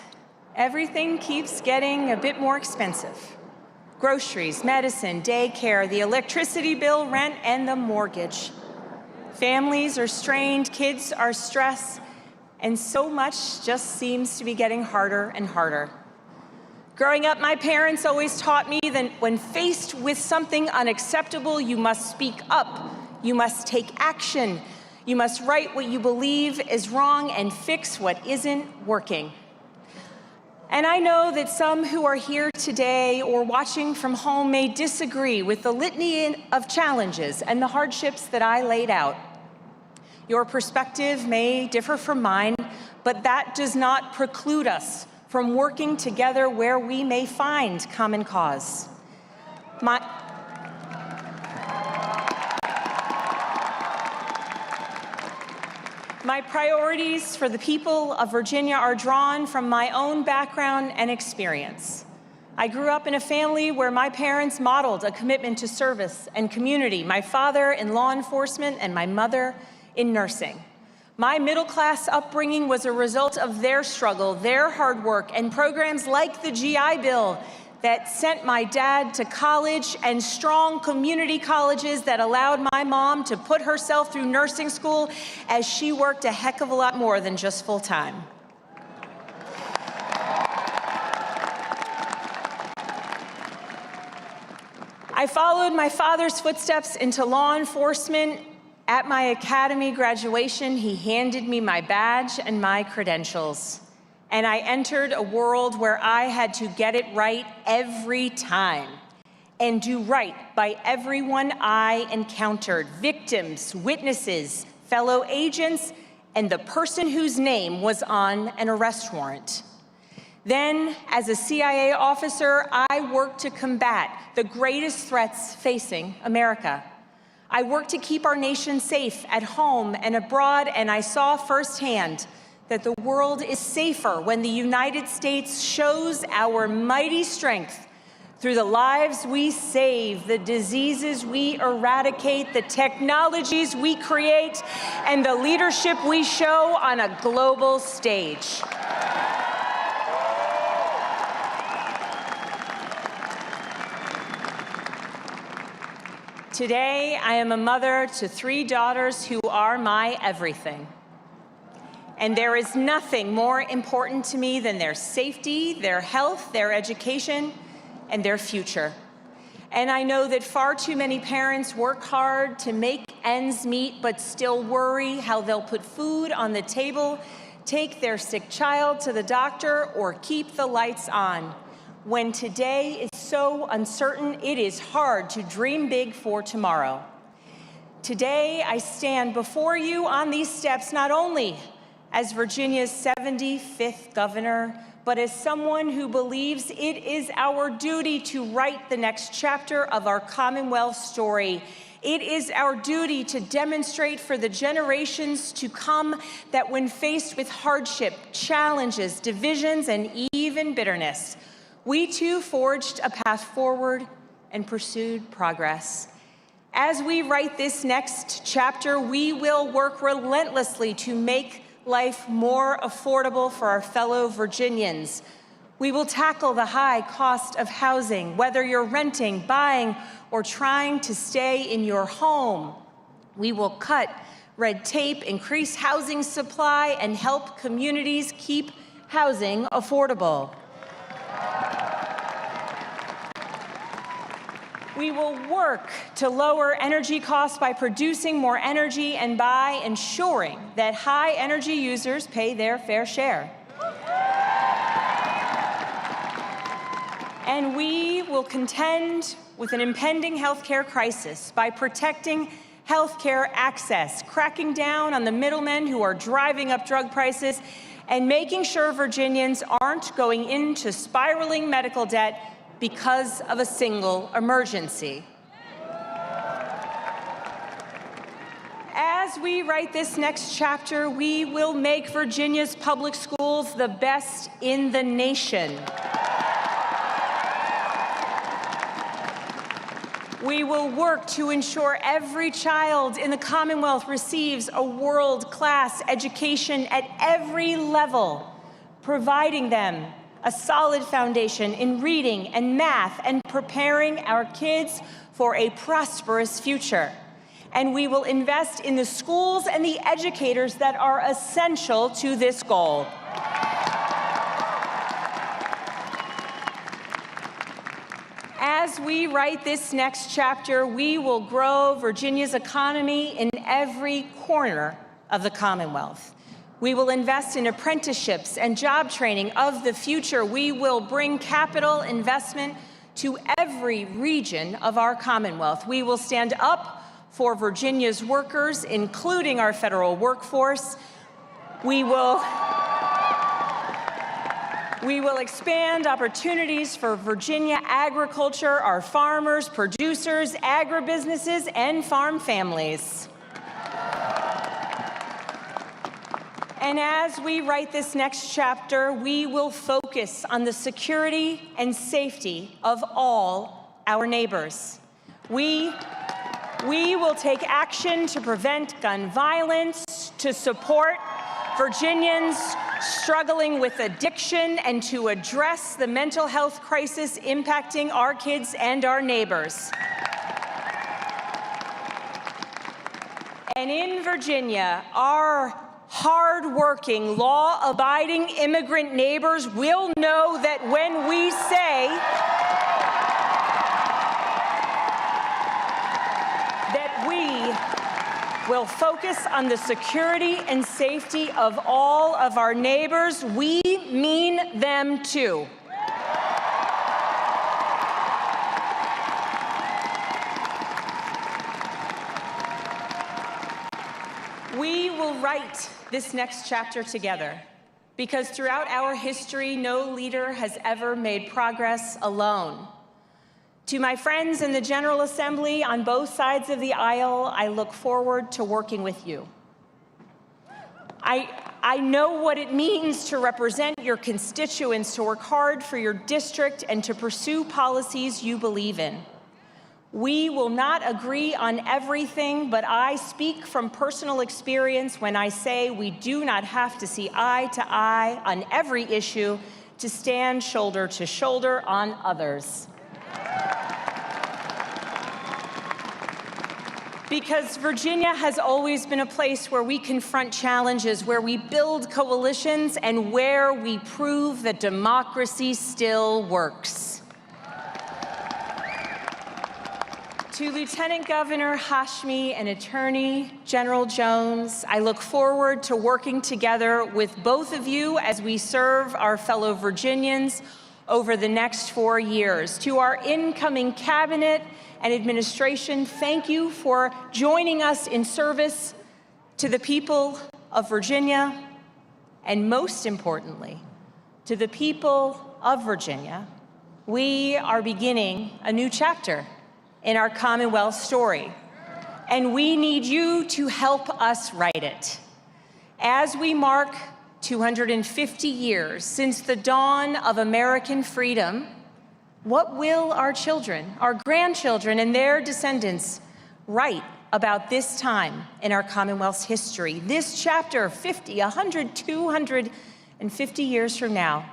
everything keeps getting a bit more expensive. Groceries, medicine, daycare, the electricity bill, rent, and the mortgage. Families are strained, kids are stressed, and so much just seems to be getting harder and harder. Growing up, my parents always taught me that when faced with something unacceptable, you must speak up, you must take action, you must write what you believe is wrong and fix what isn't working. And I know that some who are here today or watching from home may disagree with the litany of challenges and the hardships that I laid out. Your perspective may differ from mine, but that does not preclude us from working together where we may find common cause. My priorities for the people of Virginia are drawn from my own background and experience. I grew up in a family where my parents modeled a commitment to service and community, my father in law enforcement and my mother in nursing. My middle-class upbringing was a result of their struggle, their hard work, and programs like the GI Bill that sent my dad to college, and strong community colleges that allowed my mom to put herself through nursing school as she worked a heck of a lot more than just full-time. I followed my father's footsteps into law enforcement. At my academy graduation, he handed me my badge and my credentials. And I entered a world where I had to get it right every time and do right by everyone I encountered, victims, witnesses, fellow agents, and the person whose name was on an arrest warrant. Then, as a CIA officer, I worked to combat the greatest threats facing America. I worked to keep our nation safe at home and abroad, and I saw firsthand that the world is safer when the United States shows our mighty strength through the lives we save, the diseases we eradicate, the technologies we create, and the leadership we show on a global stage. Today, I am a mother to 3 daughters who are my everything. And there is nothing more important to me than their safety, their health, their education, and their future. And I know that far too many parents work hard to make ends meet, but still worry how they'll put food on the table, take their sick child to the doctor, or keep the lights on. When today is so uncertain, it is hard to dream big for tomorrow. Today, I stand before you on these steps not only as Virginia's 75th governor, but as someone who believes it is our duty to write the next chapter of our Commonwealth story. It is our duty to demonstrate for the generations to come that when faced with hardship, challenges, divisions, and even bitterness, we too forged a path forward and pursued progress. As we write this next chapter, we will work relentlessly to make life more affordable for our fellow Virginians. We will tackle the high cost of housing, whether you're renting, buying, or trying to stay in your home. We will cut red tape, increase housing supply, and help communities keep housing affordable. We will work to lower energy costs by producing more energy and by ensuring that high energy users pay their fair share. And we will contend with an impending healthcare crisis by protecting healthcare access, cracking down on the middlemen who are driving up drug prices, and making sure Virginians aren't going into spiraling medical debt because of a single emergency. As we write this next chapter, we will make Virginia's public schools the best in the nation. We will work to ensure every child in the Commonwealth receives a world-class education at every level, providing them a solid foundation in reading and math and preparing our kids for a prosperous future. And we will invest in the schools and the educators that are essential to this goal. As we write this next chapter, we will grow Virginia's economy in every corner of the Commonwealth. We will invest in apprenticeships and job training of the future. We will bring capital investment to every region of our Commonwealth. We will stand up for Virginia's workers, including our federal workforce. We will expand opportunities for Virginia agriculture, our farmers, producers, agribusinesses, and farm families. And as we write this next chapter, we will focus on the security and safety of all our neighbors. We will take action to prevent gun violence, to support Virginians struggling with addiction, and to address the mental health crisis impacting our kids and our neighbors. And in Virginia, our hard-working, law-abiding immigrant neighbors will know that when we say that we will focus on the security and safety of all of our neighbors, we mean them too. We will write this next chapter together, because throughout our history, no leader has ever made progress alone. To my friends in the General Assembly on both sides of the aisle, I look forward to working with you. I know what it means to represent your constituents, to work hard for your district, and to pursue policies you believe in. We will not agree on everything, but I speak from personal experience when I say we do not have to see eye to eye on every issue to stand shoulder to shoulder on others. Because Virginia has always been a place where we confront challenges, where we build coalitions, and where we prove that democracy still works. To Lieutenant Governor Hashmi and Attorney General Jones, I look forward to working together with both of you as we serve our fellow Virginians over the next 4 years. To our incoming cabinet and administration, thank you for joining us in service to the people of Virginia, and most importantly, to the people of Virginia. We are beginning a new chapter in our Commonwealth story, and we need you to help us write it. As we mark 250 years since the dawn of American freedom, what will our children, our grandchildren, and their descendants write about this time in our Commonwealth's history? This chapter, 50, 100, 250 years from now.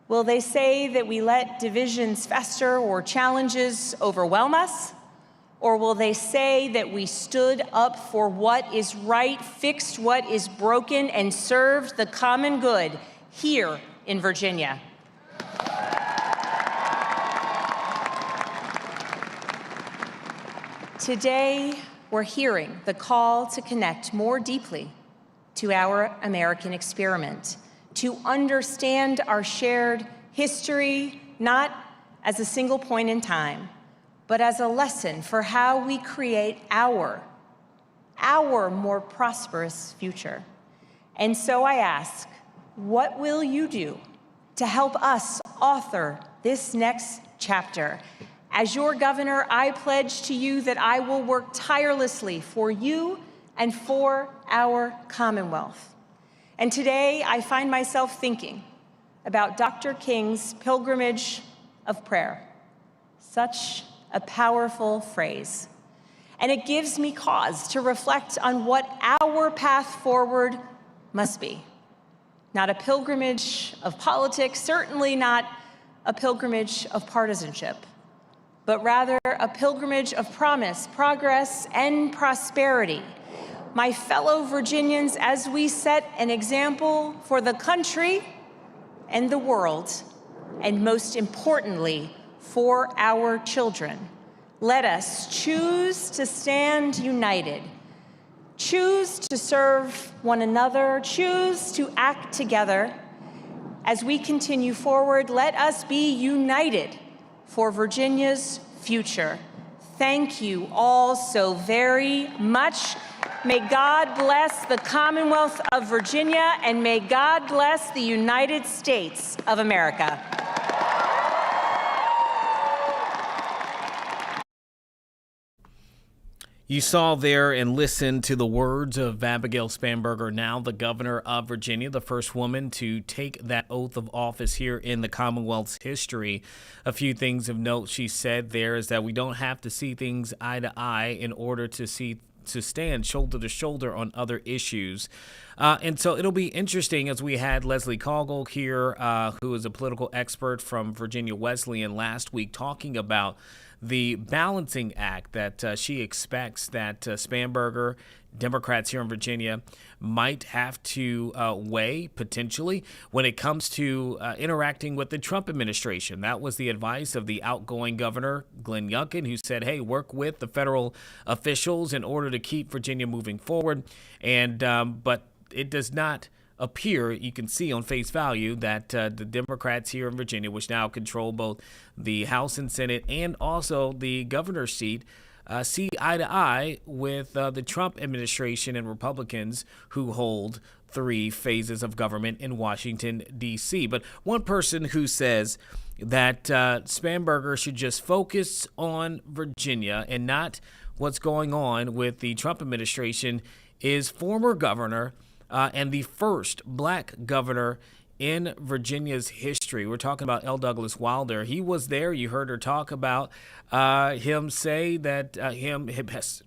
Will they say that we let divisions fester or challenges overwhelm us? Or will they say that we stood up for what is right, fixed what is broken, and served the common good here in Virginia? Today, we're hearing the call to connect more deeply to our American experiment, to understand our shared history, not as a single point in time, but as a lesson for how we create our more prosperous future. And so I ask, what will you do to help us author this next chapter? As your governor, I pledge to you that I will work tirelessly for you and for our Commonwealth. And today, I find myself thinking about Dr. King's pilgrimage of prayer. Such a powerful phrase. And it gives me cause to reflect on what our path forward must be. Not a pilgrimage of politics, certainly not a pilgrimage of partisanship, but rather a pilgrimage of promise, progress, and prosperity. My fellow Virginians, as we set an example for the country and the world, and most importantly, for our children, let us choose to stand united, choose to serve one another, choose to act together. As we continue forward, let us be united for Virginia's future. Thank you all so very much. May God bless the Commonwealth of Virginia, and may God bless the United States of America. You saw there and listened to the words of Abigail Spanberger, now the governor of Virginia, the first woman to take that oath of office here in the Commonwealth's history. A few things of note she said there is that we don't have to see things eye to eye in order to stand shoulder to shoulder on other issues. And so it'll be interesting as we had Leslie Coggle here, who is a political expert from Virginia Wesleyan last week, talking about the balancing act that she expects that Spanberger, Democrats here in Virginia, might have to weigh potentially when it comes to interacting with the Trump administration. That was the advice of the outgoing governor, Glenn Youngkin, who said, hey, work with the federal officials in order to keep Virginia moving forward. And but it does not appear, you can see on face value, that the Democrats here in Virginia, which now control both the House and Senate and also the governor's seat, see eye to eye with the Trump administration and Republicans who hold 3 phases of government in Washington, D.C. But one person who says that Spanberger should just focus on Virginia and not what's going on with the Trump administration is former governor and the first black governor in Virginia's history. We're talking about L. Douglas Wilder. He was there. You heard her talk about him say that him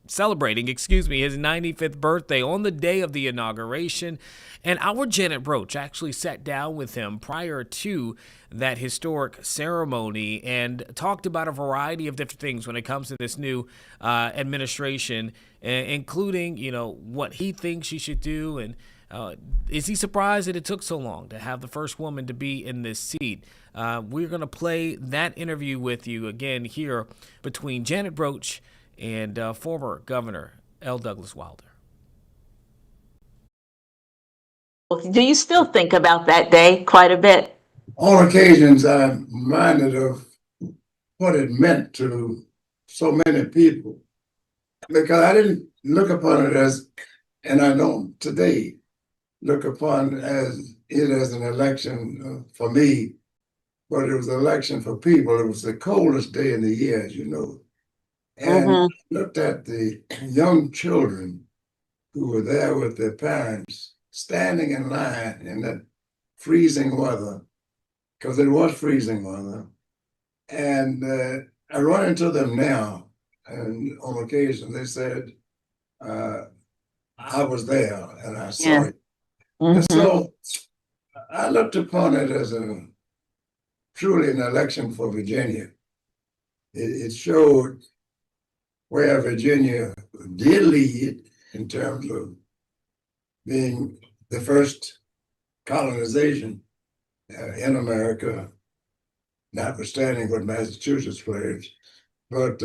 celebrating, his 95th birthday on the day of the inauguration. And our Janet Roach actually sat down with him prior to that historic ceremony and talked about a variety of different things when it comes to this new administration, including, what he thinks she should do. And is he surprised that it took so long to have the first woman to be in this seat? We're going to play that interview with you again here between Janet Roach and former Governor L. Douglas Wilder. Do you still think about that day quite a bit? On occasions, I'm reminded of what it meant to so many people, because I didn't look upon it as, and I don't today, look upon it as an election for me, but it was an election for people. It was the coldest day in the year, as you know. And looked at the young children who were there with their parents, standing in line in that freezing weather, because it was freezing weather. And I run into them now, and on occasion they said, I was there and I saw it. And so I looked upon it as truly an election for Virginia. It showed where Virginia did lead in terms of being the first colonization in America, notwithstanding what Massachusetts pledged, but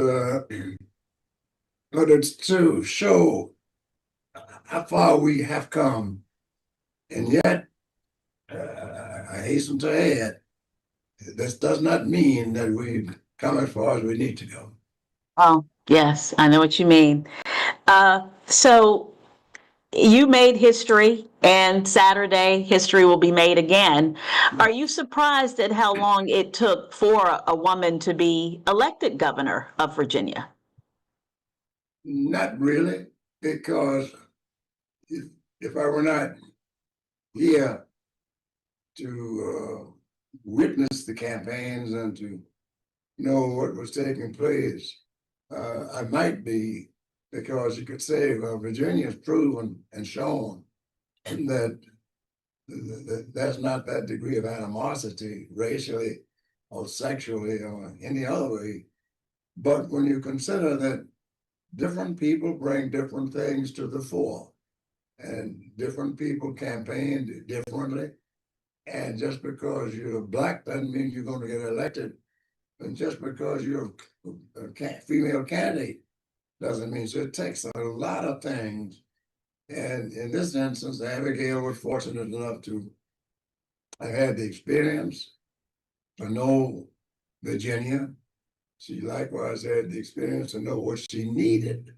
it's to show how far we have come. And yet, I hasten to add, this does not mean that we've come as far as we need to go. Oh, yes, I know what you mean. So you made history, and Saturday history will be made again. Are you surprised at how long it took for a woman to be elected governor of Virginia? Not really, because if I were not here to witness the campaigns and to know what was taking place, I might be, because you could say, well, Virginia's proven and shown that there's not that degree of animosity racially or sexually or any other way. But when you consider that different people bring different things to the fore, and different people campaigned differently, and just because you're black doesn't mean you're going to get elected, and just because you're a female candidate doesn't mean. So it takes a lot of things. And in this instance, Abigail was fortunate enough to have had the experience to know Virginia. She likewise had the experience to know what she needed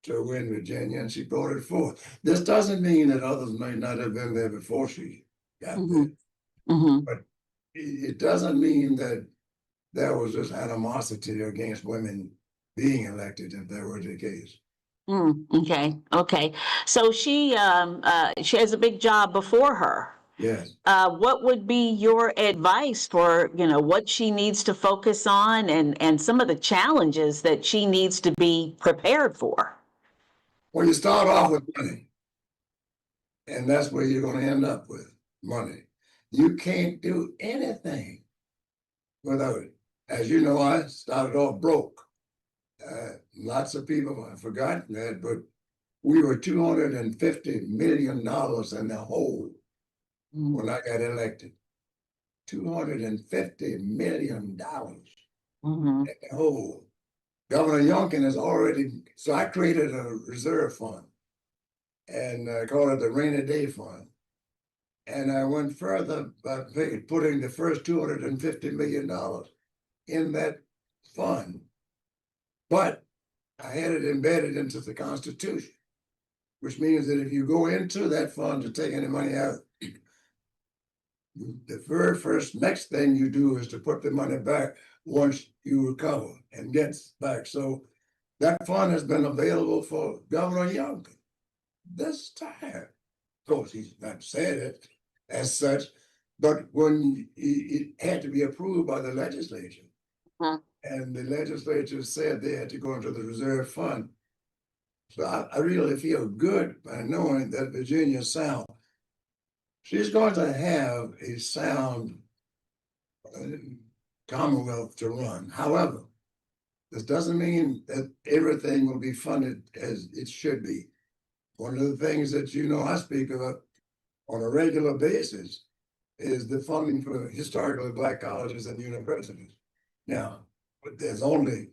to win Virginia, and she brought it forth. This doesn't mean that others may not have been there before she got there. But it doesn't mean that there was this animosity against women being elected, if that were the case. Okay. So she has a big job before her. Yes. What would be your advice for, what she needs to focus on and some of the challenges that she needs to be prepared for? Well, you start off with money, and that's where you're going to end up with money. You can't do anything without it. As you know, I started off broke. Lots of people have forgotten that, but we were $250 million in the hole when I got elected. $250 million in the hole. Governor Youngkin has already, so I created a reserve fund, and I called it the rainy day fund. And I went further by putting the first $250 million in that fund. But I had it embedded into the Constitution, which means that if you go into that fund to take any money out, the very first next thing you do is to put the money back once you recover and get back. So that fund has been available for Governor Youngkin this time. Of course, he's not said it as such, but when it had to be approved by the legislature, and the legislature said they had to go into the reserve fund. So I really feel good by knowing that Virginia's sound. She's going to have a sound Commonwealth to run. However, this doesn't mean that everything will be funded as it should be. One of the things that I speak about on a regular basis is the funding for historically Black colleges and universities. Now, but there's only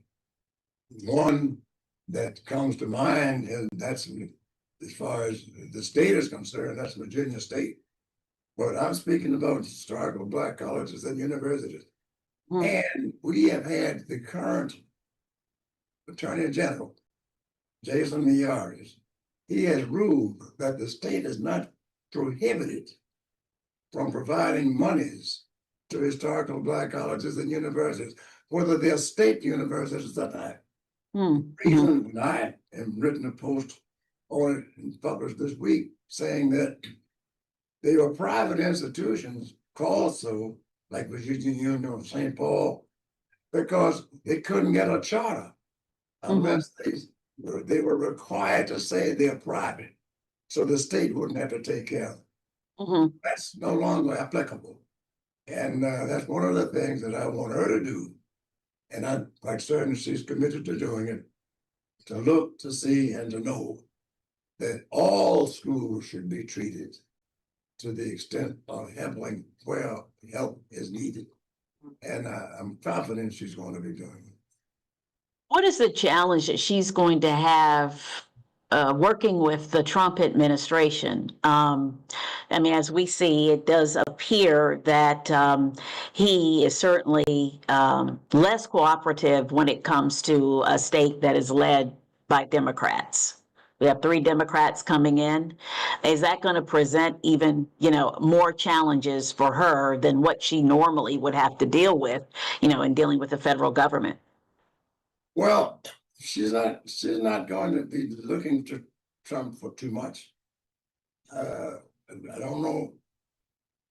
one that comes to mind, and that's as far as the state is concerned, that's Virginia State. But I'm speaking about historical Black colleges and universities. And we have had the current Attorney General, Jason Miyares. He has ruled that the state is not prohibited from providing monies to historical Black colleges and universities, whether they're state universities or not. Reason I have written a post on it and published this week saying that they were private institutions called so, like Virginia Union of St. Paul, because they couldn't get a charter unless they were required to say they're private, so the state wouldn't have to take care of it. That's no longer applicable. And that's one of the things that I want her to do. And I'm quite certain she's committed to doing it, to look, to see, and to know that all schools should be treated to the extent of helping where help is needed. And I'm confident she's going to be doing it. What is the challenge that she's going to have working with the Trump administration? I mean, as we see, it does appear that he is certainly less cooperative when it comes to a state that is led by Democrats. We have 3 Democrats coming in. Is that going to present even, more challenges for her than what she normally would have to deal with, in dealing with the federal government? Well, she's not going to be looking to Trump for too much. I don't know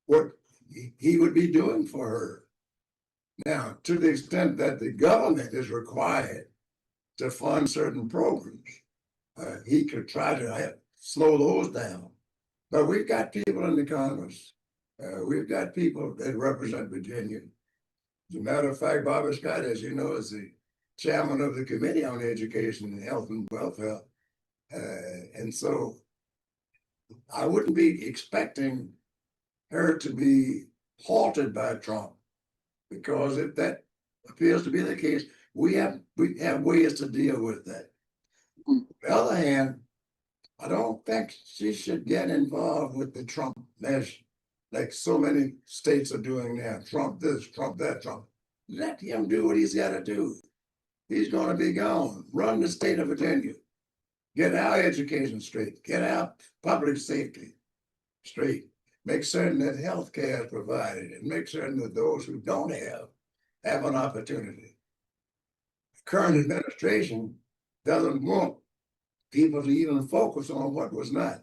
what he would be doing for her. Now, to the extent that the government is required to fund certain programs, he could try to slow those down. But we've got people in the Congress. We've got people that represent Virginia. As a matter of fact, Barbara Scott, as you know, is the chairman of the Committee on Education and Health and Welfare. And so I wouldn't be expecting her to be halted by Trump, because if that appears to be the case, we have ways to deal with that. On the other hand, I don't think she should get involved with the Trump measure, like so many states are doing now. Trump this, Trump that, Trump. Let him do what he's got to do. He's going to be gone. Run the state of Virginia. Get our education straight. Get our public safety straight. Make certain that health care is provided, and make certain that those who don't have an opportunity. The current administration doesn't want people to even focus on what was not.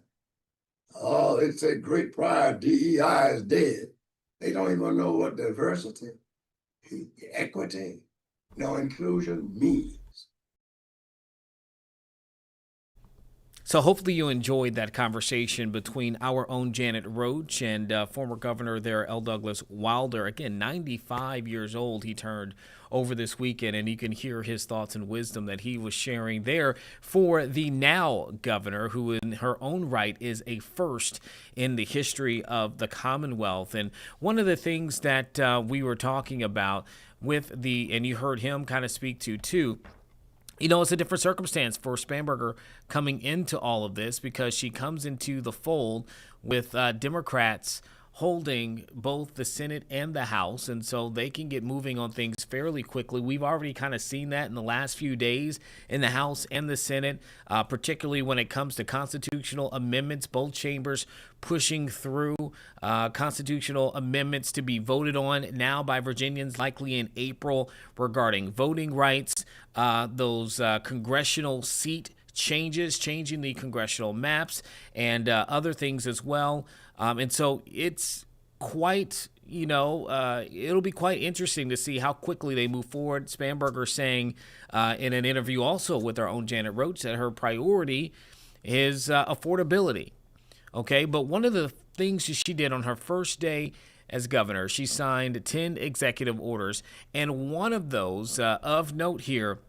Oh, it's a great pride, DEI is dead. They don't even know what diversity, equity, inclusion means. So hopefully you enjoyed that conversation between our own Janet Roach and former governor there, L. Douglas Wilder. Again, 95 years old he turned over this weekend, and you can hear his thoughts and wisdom that he was sharing there for the now governor, who in her own right is a first in the history of the Commonwealth. And one of the things that we were talking about with and you heard him kind of speak to too, it's a different circumstance for Spanberger coming into all of this, because she comes into the fold with Democrats holding both the Senate and the House, and so they can get moving on things fairly quickly. We've already kind of seen that in the last few days in the House and the Senate, particularly when it comes to constitutional amendments, both chambers pushing through constitutional amendments to be voted on now by Virginians, likely in April, regarding voting rights, those congressional seat changing the congressional maps and other things as well. And so it's quite, it'll be quite interesting to see how quickly they move forward. Spanberger saying in an interview also with our own Janet Roach that her priority is affordability. Okay, but one of the things she did on her first day as governor, she signed 10 executive orders, and one of those of note here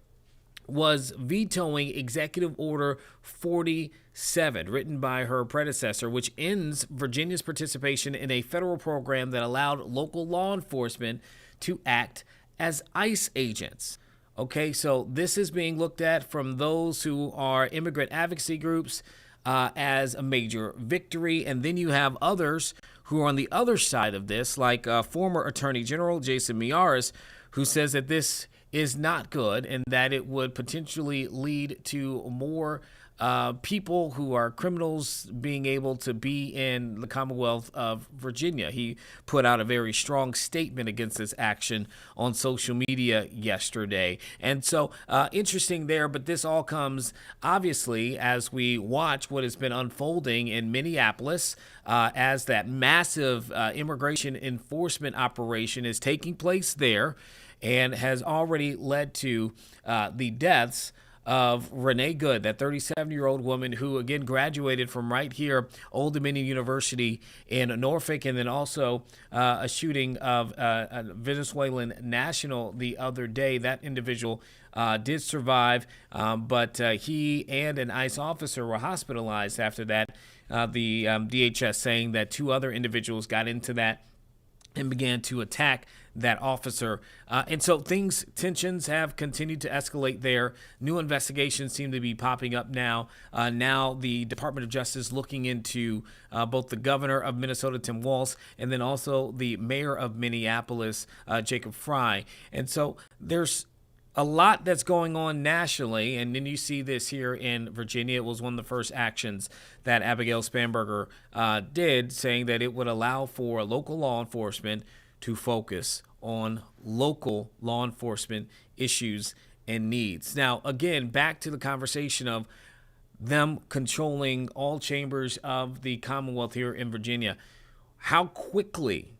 was vetoing Executive Order 47, written by her predecessor, which ends Virginia's participation in a federal program that allowed local law enforcement to act as ICE agents. Okay, so this is being looked at from those who are immigrant advocacy groups as a major victory. And then you have others who are on the other side of this, like former Attorney General Jason Miyares, who says that this is not good and that it would potentially lead to more people who are criminals being able to be in the Commonwealth of Virginia. He put out a very strong statement against this action on social media yesterday. And so interesting there, but this all comes obviously as we watch what has been unfolding in Minneapolis as that massive immigration enforcement operation is taking place there and has already led to the deaths of Renee Good, that 37-year-old woman who, again, graduated from right here, Old Dominion University in Norfolk, and then also a shooting of a Venezuelan national the other day. That individual did survive, but he and an ICE officer were hospitalized after that. The DHS saying that two other individuals got into that and began to attack that officer. And so tensions have continued to escalate there. New investigations seem to be popping up now. Now the Department of Justice looking into both the governor of Minnesota, Tim Walz, and then also the mayor of Minneapolis, Jacob Frey. And so there's a lot that's going on nationally, and then you see this here in Virginia. It was one of the first actions that Abigail Spanberger did, saying that it would allow for local law enforcement to focus on local law enforcement issues and needs. Now, again, back to the conversation of them controlling all chambers of the Commonwealth here in Virginia. How quickly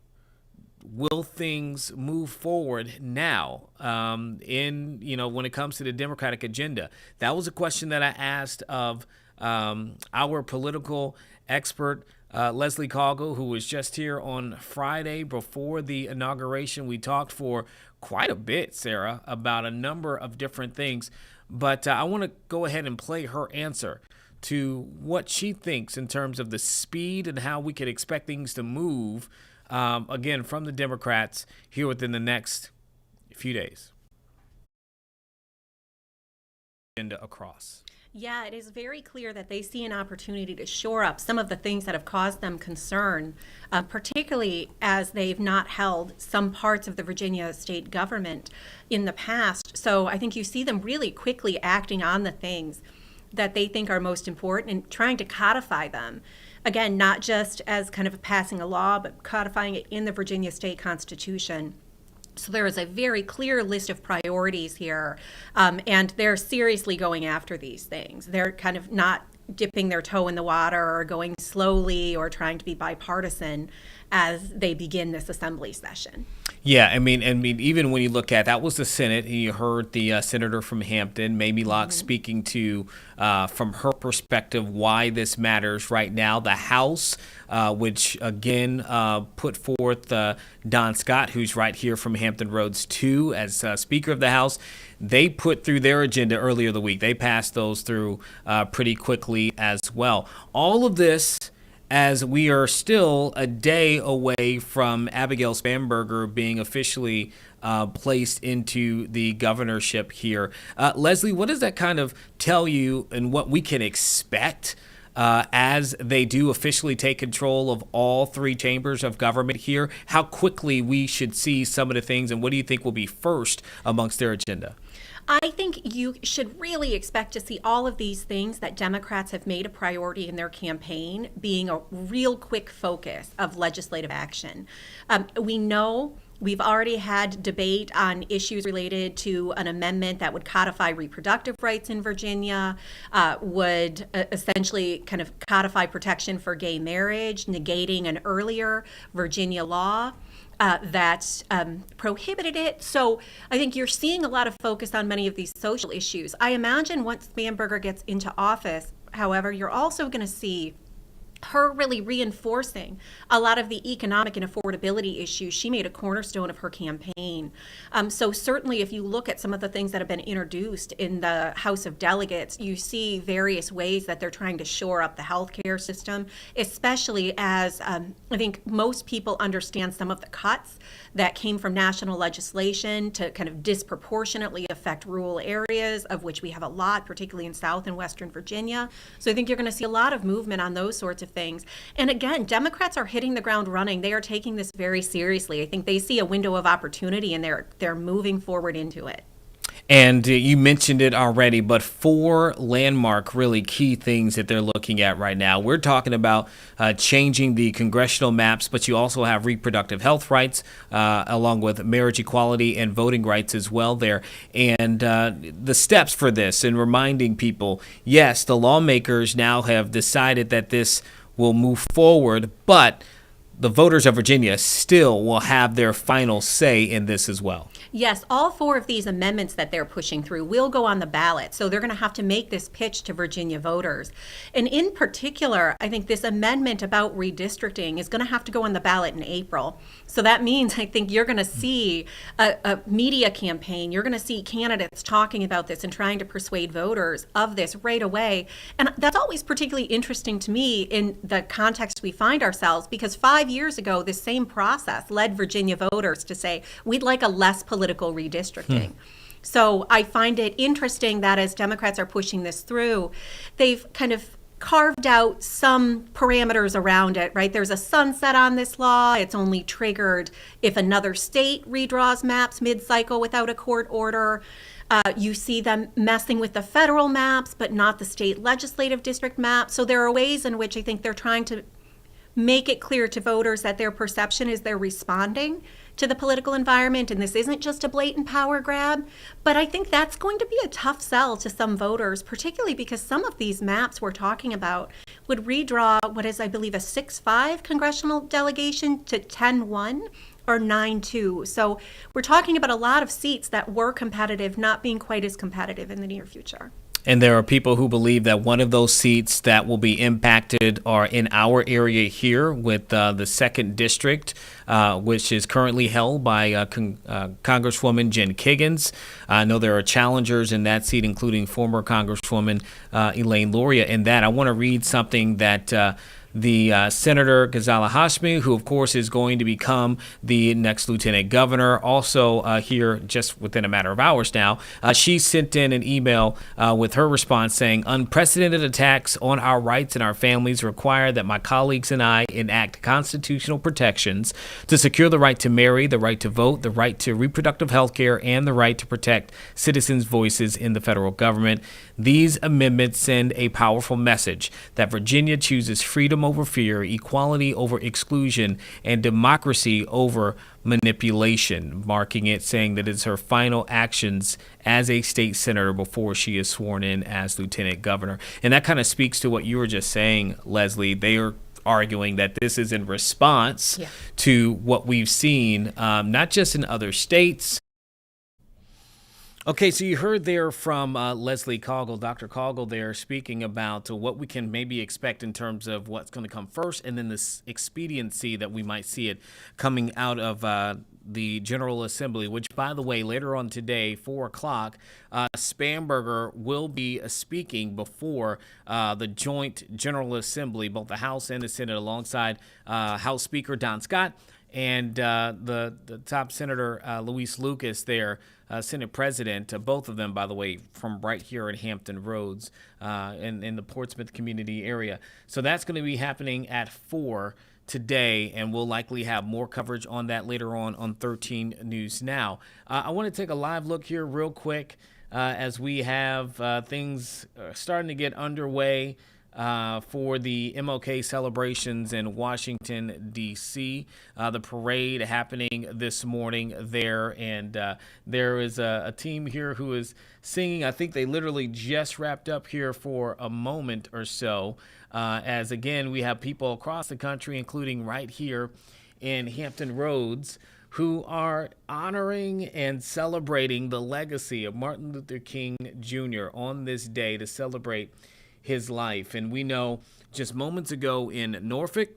will things move forward now when it comes to the Democratic agenda? That was a question that I asked of our political expert, Leslie Coggle, who was just here on Friday before the inauguration. We talked for quite a bit, Sarah, about a number of different things. But I want to go ahead and play her answer to what she thinks in terms of the speed and how we could expect things to move again, from the Democrats here within the next few days. Agenda across. Yeah, it is very clear that they see an opportunity to shore up some of the things that have caused them concern, particularly as they've not held some parts of the Virginia state government in the past. So I think you see them really quickly acting on the things that they think are most important and trying to codify them. Again, not just as kind of passing a law, but codifying it in the Virginia state constitution. So there is a very clear list of priorities here, and they're seriously going after these things. They're kind of not dipping their toe in the water or going slowly or trying to be bipartisan as they begin this assembly session. Yeah, I mean, even when you look at that was the Senate, and you heard the senator from Hampton, Mamie Locke, speaking to, from her perspective, why this matters right now. The House, which again put forth Don Scott, who's right here from Hampton Roads too, as Speaker of the House. They put through their agenda earlier the week. They passed those through pretty quickly as well. All of this as we are still a day away from Abigail Spanberger being officially placed into the governorship here. Leslie, what does that kind of tell you and what we can expect as they do officially take control of all three chambers of government here? How quickly we should see some of the things, and what do you think will be first amongst their agenda? I think you should really expect to see all of these things that Democrats have made a priority in their campaign being a real quick focus of legislative action. We know we've already had debate on issues related to an amendment that would codify reproductive rights in Virginia, would essentially kind of codify protection for gay marriage, negating an earlier Virginia law that prohibited it. So I think you're seeing a lot of focus on many of these social issues. I imagine once Spanberger gets into office, however, you're also going to see her really reinforcing a lot of the economic and affordability issues she made a cornerstone of her campaign. So certainly if you look at some of the things that have been introduced in the House of Delegates, you see various ways that they're trying to shore up the healthcare system, especially as I think most people understand some of the cuts that came from national legislation to kind of disproportionately affect rural areas, of which we have a lot, particularly in South and Western Virginia. So I think you're going to see a lot of movement on those sorts of things. And again, Democrats are hitting the ground running. They are taking this very seriously. I think they see a window of opportunity and they're moving forward into it. And you mentioned it already, but 4 landmark, really key things that they're looking at right now. We're talking about changing the congressional maps, but you also have reproductive health rights, along with marriage equality and voting rights as well there. And the steps for this, and reminding people, yes, the lawmakers now have decided that this will move forward, but the voters of Virginia still will have their final say in this as well. Yes, all 4 of these amendments that they're pushing through will go on the ballot. So they're going to have to make this pitch to Virginia voters. And in particular, I think this amendment about redistricting is going to have to go on the ballot in April. So that means I think you're going to see a media campaign. You're going to see candidates talking about this and trying to persuade voters of this right away. And that's always particularly interesting to me in the context we find ourselves, because 5 years ago, this same process led Virginia voters to say, we'd like a less political redistricting. So I find it interesting that as Democrats are pushing this through, they've kind of carved out some parameters around it, right? There's a sunset on this law. It's only triggered if another state redraws maps mid-cycle without a court order. You see them messing with the federal maps, but not the state legislative district maps. So there are ways in which I think they're trying to make it clear to voters that their perception is they're responding to the political environment, and this isn't just a blatant power grab. But I think that's going to be a tough sell to some voters, particularly because some of these maps we're talking about would redraw what is, I believe, a 6-5 congressional delegation to 10-1 or 9-2. So we're talking about a lot of seats that were competitive not being quite as competitive in the near future. And there are people who believe that one of those seats that will be impacted are in our area here with the 2nd District, which is currently held by Congresswoman Jen Kiggins. I know there are challengers in that seat, including former Congresswoman Elaine Luria. In that, I want to read something that the Senator Ghazala Hashmi, who of course is going to become the next lieutenant governor, also here just within a matter of hours now, she sent in an email with her response saying, unprecedented attacks on our rights and our families require that my colleagues and I enact constitutional protections to secure the right to marry, the right to vote, the right to reproductive health care, and the right to protect citizens' voices in the federal government. These amendments send a powerful message that Virginia chooses freedom over fear, equality over exclusion, and democracy over manipulation, marking it, saying that it's her final actions as a state senator before she is sworn in as lieutenant governor. And that kind of speaks to what you were just saying, Leslie. They are arguing that this is in response to what we've seen, not just in other states. Okay, so you heard there from Leslie Coggle, Dr. Coggle there, speaking about what we can maybe expect in terms of what's going to come first, and then this expediency that we might see it coming out of the General Assembly, which, by the way, later on today, 4 o'clock, Spanberger will be speaking before the joint General Assembly, both the House and the Senate, alongside House Speaker Don Scott and the top Senator Luis Lucas there, Senate President, both of them, by the way, from right here in Hampton Roads in the Portsmouth community area. So that's going to be happening at 4 today, and we'll likely have more coverage on that later on 13 News Now. I want to take a live look here real quick as we have things starting to get underway for the MLK celebrations in Washington, D.C. The parade happening this morning there, and there is a team here who is singing. I think they literally just wrapped up here for a moment or so, as again, we have people across the country, including right here in Hampton Roads, who are honoring and celebrating the legacy of Martin Luther King Jr. on this day to celebrate his life. And we know just moments ago in Norfolk,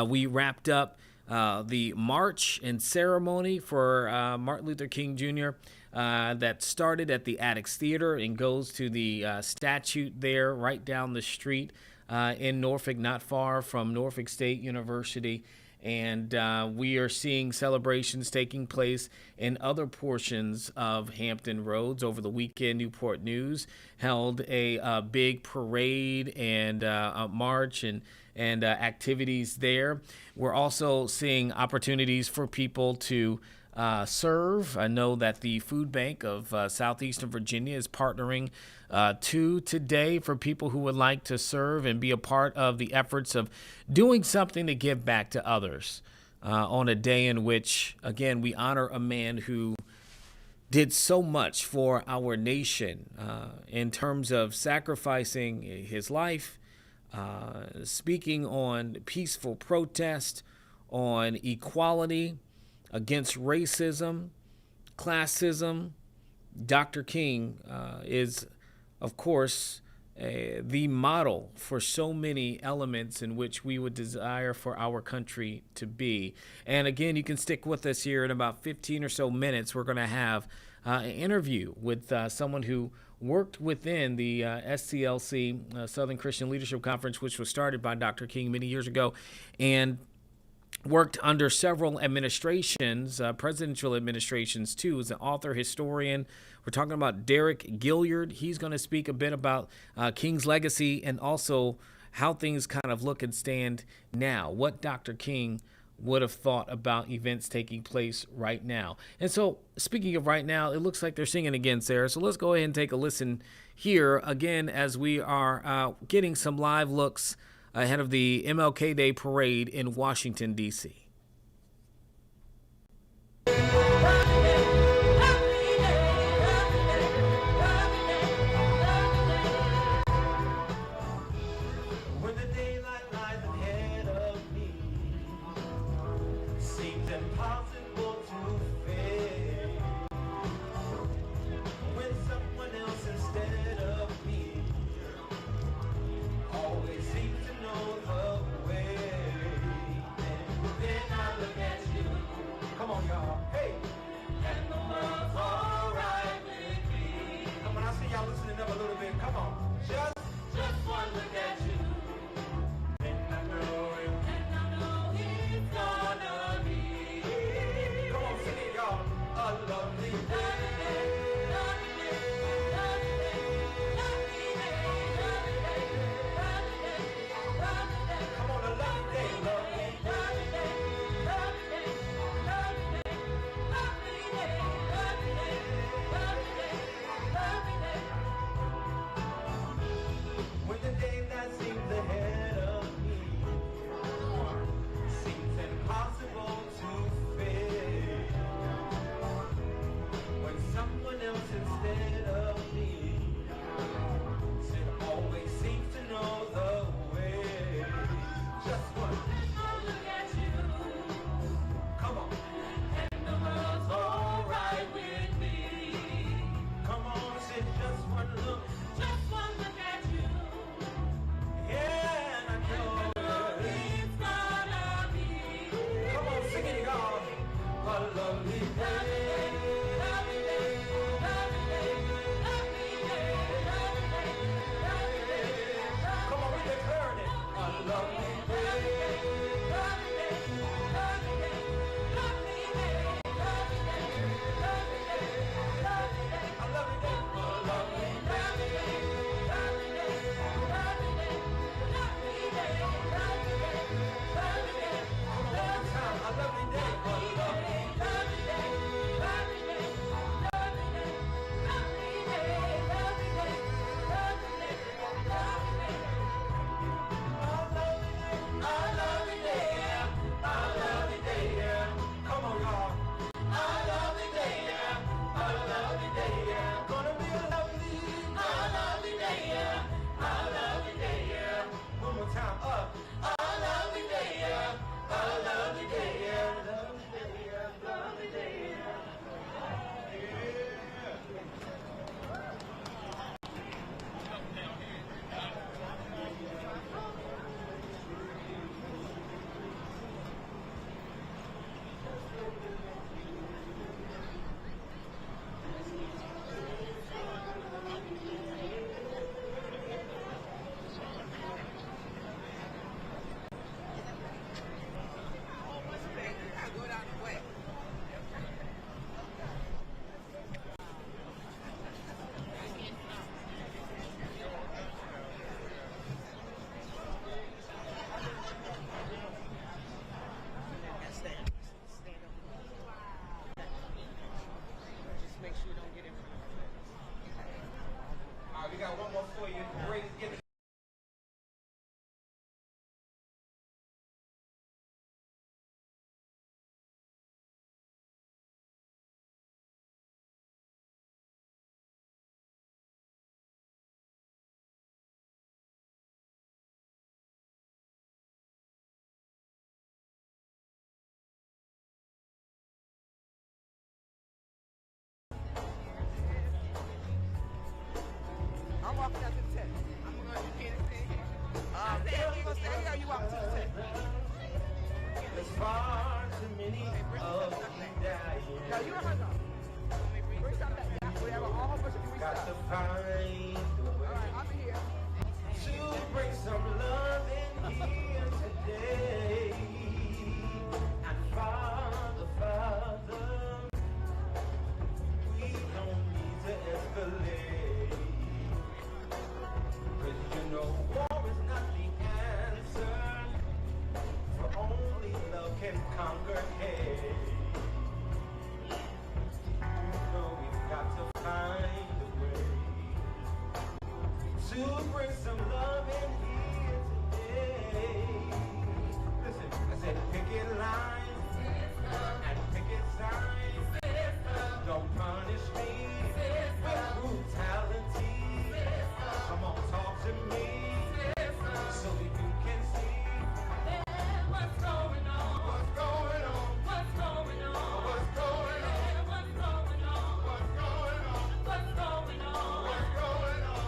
we wrapped up the march and ceremony for Martin Luther King Jr. That started at the Addicts Theater and goes to the statue there right down the street in Norfolk, not far from Norfolk State University. And we are seeing celebrations taking place in other portions of Hampton Roads. Over the weekend, Newport News held a big parade and a march and activities there. We're also seeing opportunities for people to serve. I know that the Food Bank of Southeastern Virginia is partnering today for people who would like to serve and be a part of the efforts of doing something to give back to others on a day in which, again, we honor a man who did so much for our nation in terms of sacrificing his life, speaking on peaceful protest, on equality, against racism, classism. Dr. King is, of course, the model for so many elements in which we would desire for our country to be. And again, you can stick with us here in about 15 or so minutes. We're going to have an interview with someone who worked within the SCLC, Southern Christian Leadership Conference, which was started by Dr. King many years ago, and worked under several administrations, presidential administrations too, as an author, historian. We're talking about Derek Gilliard. He's going to speak a bit about King's legacy and also how things kind of look and stand now, what Dr. King would have thought about events taking place right now. And so, speaking of right now, it looks like they're singing again, Sarah. So let's go ahead and take a listen here again as we are getting some live looks ahead of the MLK Day parade in Washington, D.C. Got to find a way to bring some love in here today. And Father, we don't need to escalate. 'Cause you know war is not the answer, for only love can conquer hate. You know we've got to find to bring some love in here today. Listen, I said picket lines and picket signs. Don't punish me with brutality. Come on, talk to me so you can see what's going on. What's going on? What's going on? What's going on? What's going on? What's going on? What's going on? What's going on?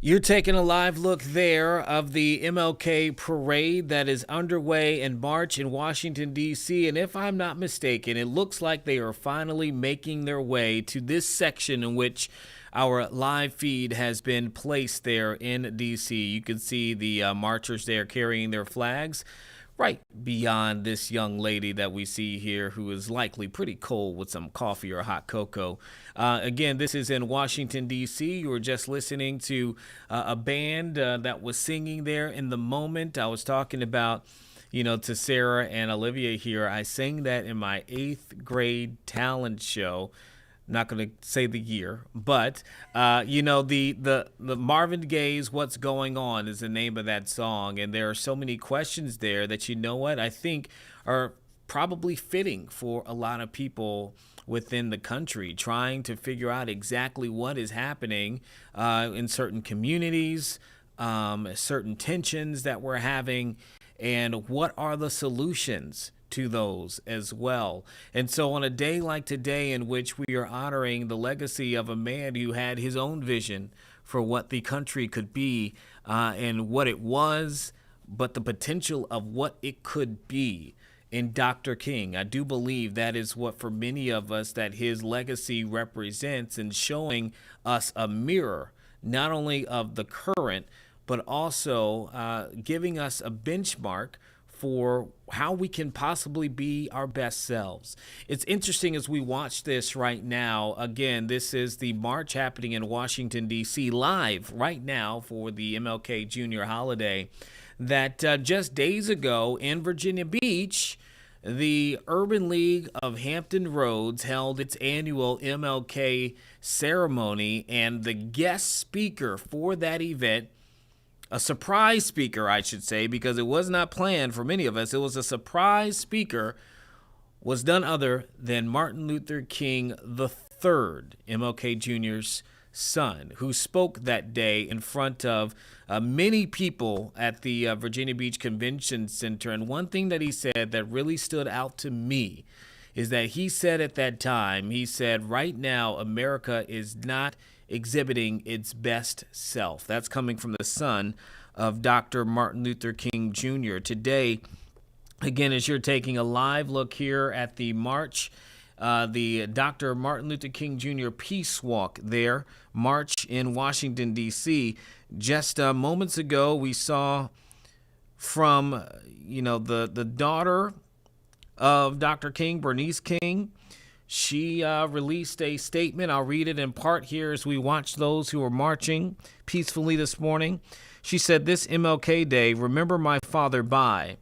You're taking a live look there of the MLK parade that is underway in March in Washington, D.C. And if I'm not mistaken, it looks like they are finally making their way to this section in which our live feed has been placed there in D.C. You can see the marchers there carrying their flags right beyond this young lady that we see here, who is likely pretty cold with some coffee or hot cocoa. Again, this is in Washington, D.C. You were just listening to a band that was singing there in the moment. I was talking about, to Sarah and Olivia here. I sang that in my 8th grade talent show. Not going to say the year, but the Marvin Gaye's "What's Going On" is the name of that song, and there are so many questions there that I think are probably fitting for a lot of people within the country, trying to figure out exactly what is happening in certain communities, certain tensions that we're having, and what are the solutions to those as well. And so on a day like today, in which we are honoring the legacy of a man who had his own vision for what the country could be and what it was, but the potential of what it could be in Dr. King, I do believe that is what, for many of us, that his legacy represents, in showing us a mirror, not only of the current, but also giving us a benchmark for how we can possibly be our best selves. It's interesting as we watch this right now. Again, this is the march happening in Washington, D.C. live right now for the MLK Jr. holiday, that just days ago in Virginia Beach, the Urban League of Hampton Roads held its annual MLK ceremony, and the guest speaker for that event, a surprise speaker, I should say, because it was not planned for many of us. It was a surprise speaker, was none other than Martin Luther King III, MLK Jr.'s son, who spoke that day in front of many people at the Virginia Beach Convention Center. And one thing that he said that really stood out to me is that he said at that time, he said, right now, America is not exhibiting its best self. That's coming from the son of Dr. Martin Luther King Jr. Today, again, as you're taking a live look here at the march, the Dr. Martin Luther King Jr. Peace Walk there, march in Washington, D.C. Just moments ago, we saw from, the daughter of Dr. King, Bernice King. She released a statement. I'll read it in part here as we watch those who are marching peacefully this morning. She said, "This MLK Day, remember my father by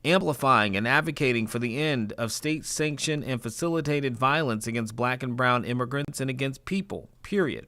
amplifying and advocating for the end of state-sanctioned and facilitated violence against black and brown immigrants and against people, period.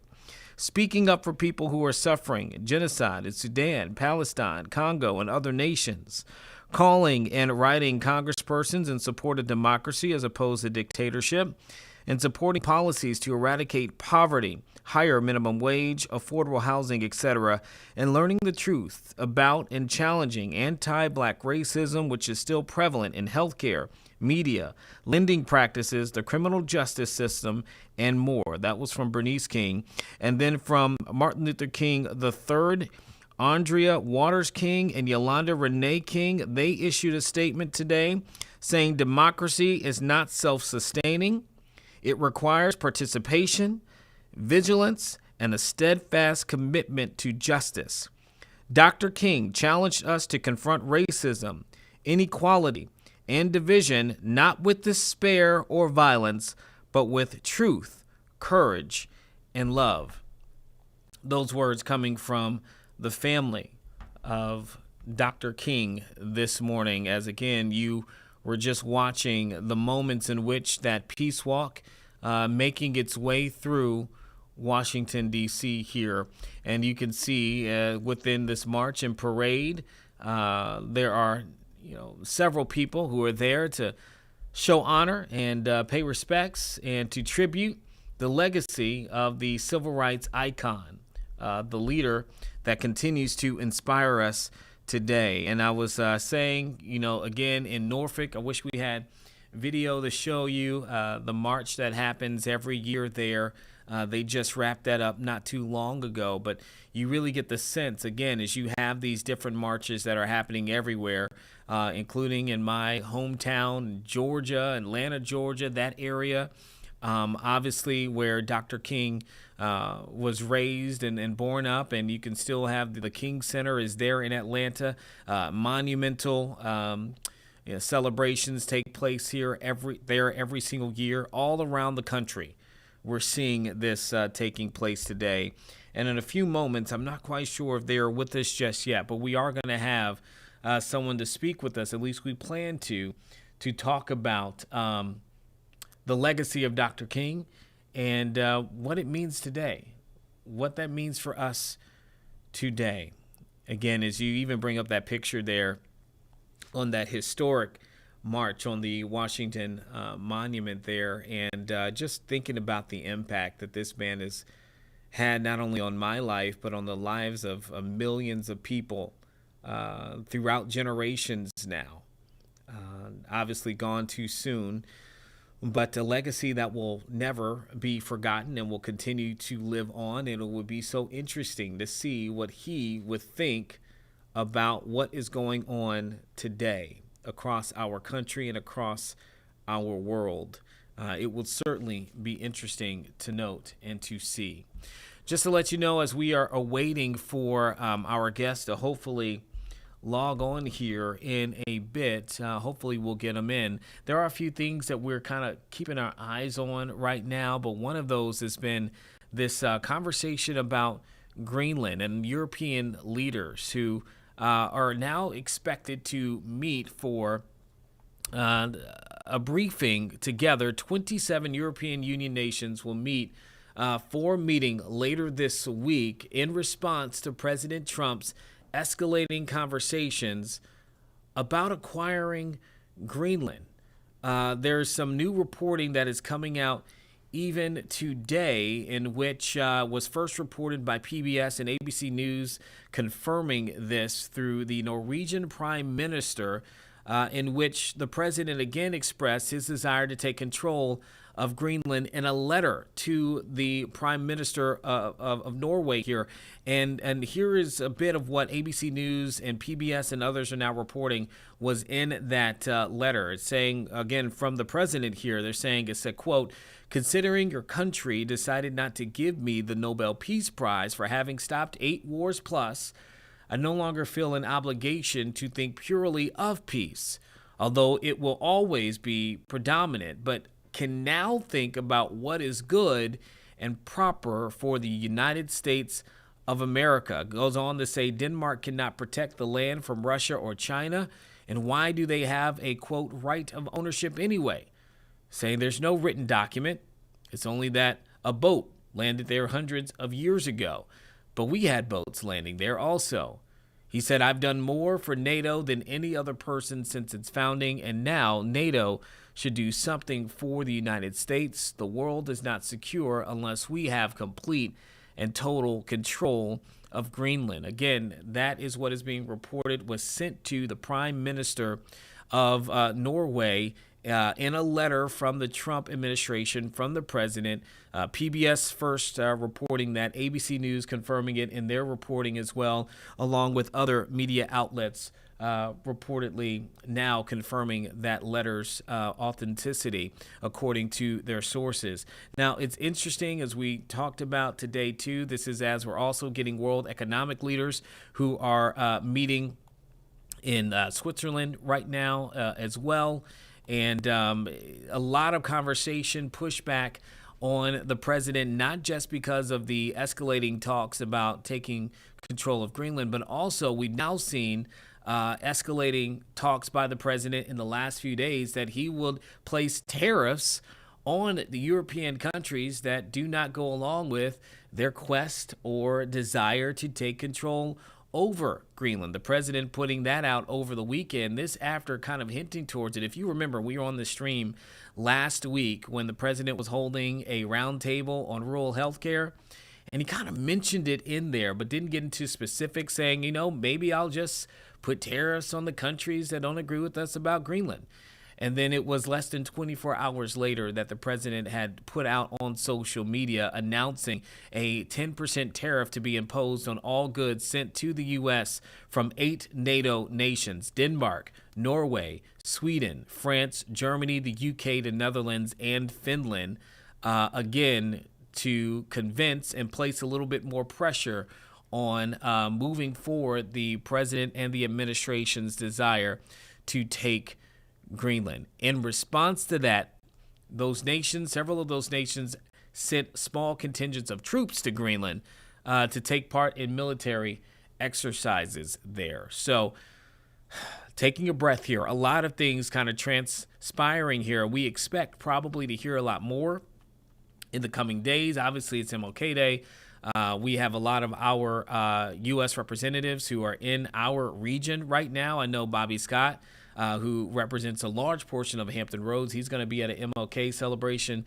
Speaking up for people who are suffering genocide in Sudan, Palestine, Congo, and other nations. Calling and writing congresspersons in support of democracy as opposed to dictatorship, and supporting policies to eradicate poverty, higher minimum wage, affordable housing, etc., and learning the truth about and challenging anti-black racism, which is still prevalent in healthcare, media, lending practices, the criminal justice system, and more." That was from Bernice King. And then from Martin Luther King III, Andrea Waters King and Yolanda Renee King, they issued a statement today saying democracy is not self-sustaining. It requires participation, vigilance, and a steadfast commitment to justice. Dr. King challenged us to confront racism, inequality, and division, not with despair or violence, but with truth, courage, and love. Those words coming from the family of Dr. King this morning, as again, you were just watching the moments in which that peace walk making its way through Washington, D.C. here. And you can see within this march and parade, there are several people who are there to show honor and pay respects and to tribute the legacy of the civil rights icon, the leader that continues to inspire us today. And I was saying, again, in Norfolk, I wish we had video to show you the march that happens every year there. They just wrapped that up not too long ago, but you really get the sense, again, as you have these different marches that are happening everywhere, including in my hometown, Georgia, Atlanta, Georgia, that area, obviously where Dr. King was raised and born up, and you can still have the King Center is there in Atlanta. Monumental celebrations take place here every single year all around the country. We're seeing this taking place today. And in a few moments, I'm not quite sure if they're with us just yet, but we are going to have someone to speak with us, at least we plan to talk about the legacy of Dr. King and what it means today, what that means for us today. Again, as you even bring up that picture there on that historic march on the Washington Monument there, and just thinking about the impact that this man has had not only on my life, but on the lives of millions of people throughout generations now. Obviously gone too soon, but a legacy that will never be forgotten and will continue to live on. And it would be so interesting to see what he would think about what is going on today across our country and across our world. It will certainly be interesting to note and to see. Just to let you know, as we are awaiting for our guest to hopefully log on here in a bit. Hopefully we'll get them in. There are a few things that we're kind of keeping our eyes on right now, but one of those has been this conversation about Greenland and European leaders who are now expected to meet for a briefing together. 27 European Union nations will meet for a meeting later this week in response to President Trump's escalating conversations about acquiring Greenland. There's some new reporting that is coming out even today, in which was first reported by PBS and ABC News, confirming this through the Norwegian Prime Minister, in which the president again expressed his desire to take control of Greenland in a letter to the Prime Minister of Norway here. And here is a bit of what ABC News and PBS and others are now reporting was in that letter. It's saying, again, from the president here, they're saying, it's a quote, "Considering your country decided not to give me the Nobel Peace Prize for having stopped 8 wars plus, I no longer feel an obligation to think purely of peace, although it will always be predominant, but can now think about what is good and proper for the United States of America." Goes on to say Denmark cannot protect the land from Russia or China, and why do they have a, quote, right of ownership anyway? Saying there's no written document. It's only that a boat landed there hundreds of years ago. But we had boats landing there also. He said, "I've done more for NATO than any other person since its founding, and now NATO should do something for the United States. The world is not secure unless we have complete and total control of Greenland." Again, that is what is being reported was sent to the Prime Minister of Norway in a letter from the Trump administration, from the president. PBS first reporting that, ABC News confirming it in their reporting as well, along with other media outlets reportedly now confirming that letter's authenticity according to their sources. Now, it's interesting, as we talked about today, too, this is as we're also getting world economic leaders who are meeting in Switzerland right now as well. And a lot of conversation, pushback on the president, not just because of the escalating talks about taking control of Greenland, but also we've now seen escalating talks by the president in the last few days that he will place tariffs on the European countries that do not go along with their quest or desire to take control over Greenland. The president putting that out over the weekend, this after kind of hinting towards it. If you remember, we were on the stream last week when the president was holding a roundtable on rural health care, and he kind of mentioned it in there, but didn't get into specifics, saying, you know, maybe I'll just put tariffs on the countries that don't agree with us about Greenland. And then it was less than 24 hours later that the president had put out on social media announcing a 10% tariff to be imposed on all goods sent to the U.S. from 8 NATO nations: Denmark, Norway, Sweden, France, Germany, the UK, the Netherlands, and Finland. Again, to convince and place a little bit more pressure on moving forward the president and the administration's desire to take Greenland. In response to that, those nations, several of those nations, sent small contingents of troops to Greenland to take part in military exercises there. So, taking a breath here, a lot of things kind of transpiring here. We expect probably to hear a lot more in the coming days. Obviously, it's MLK Day. We have a lot of our U.S. representatives who are in our region right now. I know Bobby Scott, who represents a large portion of Hampton Roads. He's going to be at an MLK celebration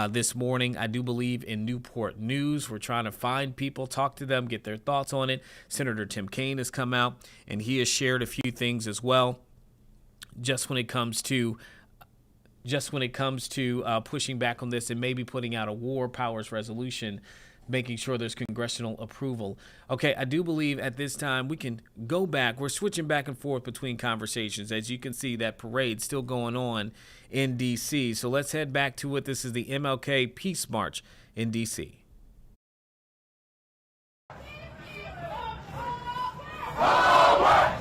this morning, I do believe, in Newport News. We're trying to find people, talk to them, get their thoughts on it. Senator Tim Kaine has come out, and he has shared a few things as well, just when it comes to pushing back on this and maybe putting out a war powers resolution, making sure there's congressional approval. Okay, I do believe at this time we can go back. We're switching back and forth between conversations. As you can see, that parade still going on in D.C. So let's head back to it. This is the MLK Peace March in D.C. Forward!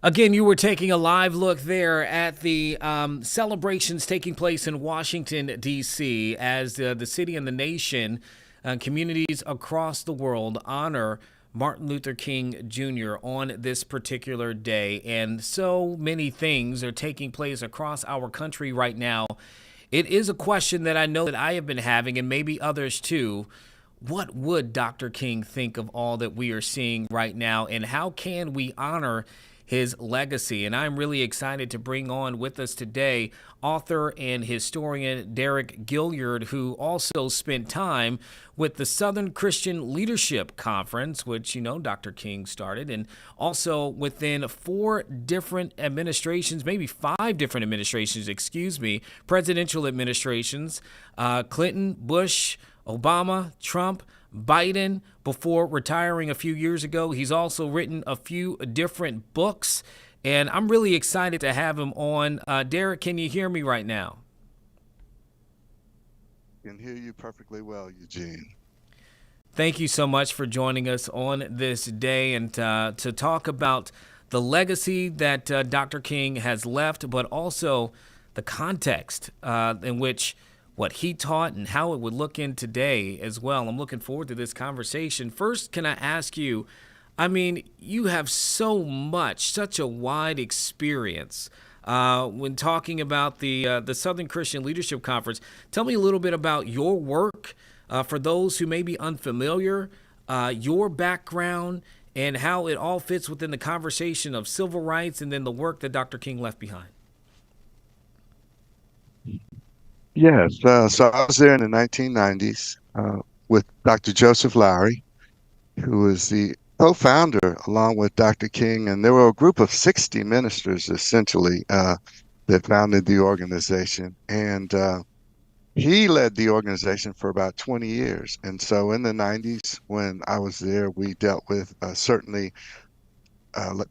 Again, you were taking a live look there at the celebrations taking place in Washington, D.C., as the city and the nation, communities across the world honor Martin Luther King Jr. on this particular day. And so many things are taking place across our country right now. It is a question that I know that I have been having, and maybe others too. What would Dr. King think of all that we are seeing right now, and how can we honor his legacy? And I'm really excited to bring on with us today author and historian Derek Gilliard, who also spent time with the Southern Christian Leadership Conference, which, you know, Dr. King started, and also within 4 different administrations, maybe 5 different administrations, presidential administrations, Clinton, Bush, Obama, Trump, Biden, before retiring a few years ago. He's also written a few different books, and I'm really excited to have him on. Derek, can you hear me right now? I can hear you perfectly well, Eugene. Thank you so much for joining us on this day and to talk about the legacy that Dr. King has left, but also the context in which what he taught and how it would look in today as well. I'm looking forward to this conversation. First, can I ask you, I mean, you have such a wide experience when talking about the Southern Christian Leadership Conference. Tell me a little bit about your work for those who may be unfamiliar, your background, and how it all fits within the conversation of civil rights and then the work that Dr. King left behind. Yes, so I was there in the 1990s with Dr. Joseph Lowry, who was the co-founder along with Dr. King, and there were a group of 60 ministers essentially that founded the organization, and he led the organization for about 20 years. And so in the 90s, when I was there, we dealt with certainly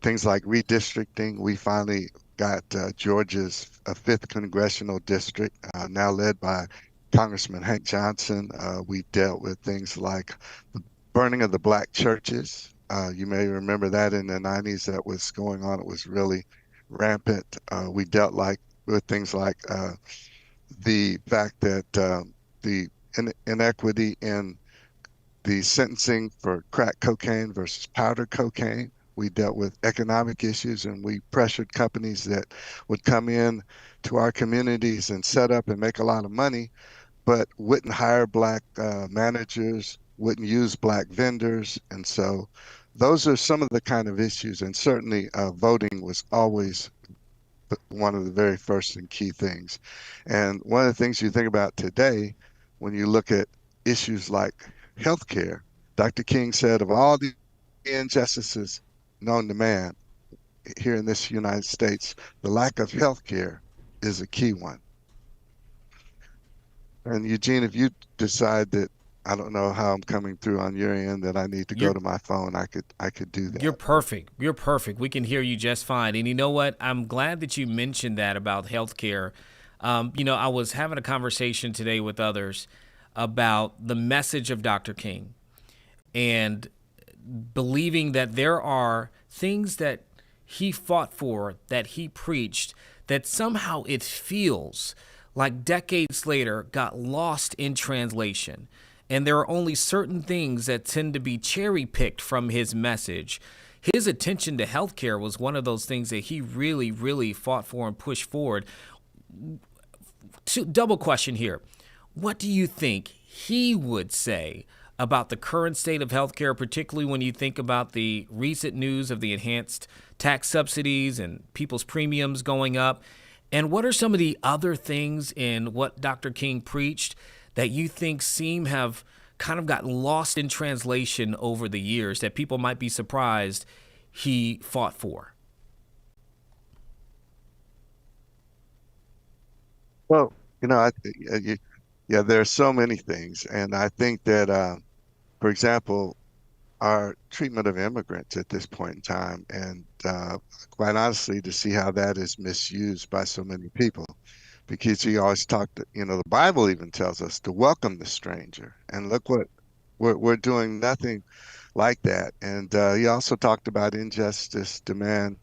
things like redistricting. We finally got Georgia's 5th congressional district, now led by Congressman Hank Johnson. We dealt with things like the burning of the black churches. You may remember that in the 90s that was going on. It was really rampant. We dealt with things like the fact that the inequity in the sentencing for crack cocaine versus powder cocaine. We dealt with economic issues, and we pressured companies that would come in to our communities and set up and make a lot of money, but wouldn't hire black managers, wouldn't use black vendors. And so those are some of the kind of issues. And certainly voting was always one of the very first and key things. And one of the things you think about today, when you look at issues like healthcare, Dr. King said of all the injustices known to man here in this United States, the lack of health care is a key one. And Eugene, if you decide that, I don't know how I'm coming through on your end, that I need to go to my phone, I could do that. You're perfect. You're perfect. We can hear you just fine. And you know what? I'm glad that you mentioned that about healthcare. I was having a conversation today with others about the message of Dr. King and believing that there are things that he fought for, that he preached, that somehow it feels like decades later got lost in translation. And there are only certain things that tend to be cherry picked from his message. His attention to healthcare was one of those things that he really, really fought for and pushed forward. Double question here. What do you think he would say about the current state of healthcare, particularly when you think about the recent news of the enhanced tax subsidies and people's premiums going up? And what are some of the other things in what Dr. King preached that you think have kind of gotten lost in translation over the years that people might be surprised he fought for? Well, there are so many things. And I think that, for example, our treatment of immigrants at this point in time, and quite honestly, to see how that is misused by so many people. Because he always talked, the Bible even tells us to welcome the stranger. And look what we're doing, nothing like that. And he also talked about injustice, demand,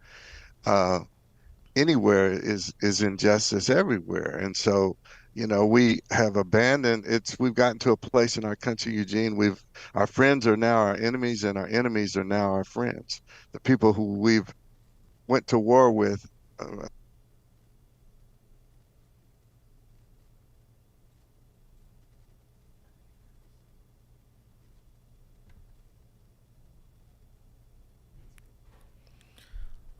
anywhere is injustice everywhere. And so, we have abandoned it's we've gotten to a place in our country, Eugene, our friends are now our enemies and our enemies are now our friends. The people who we've went to war with.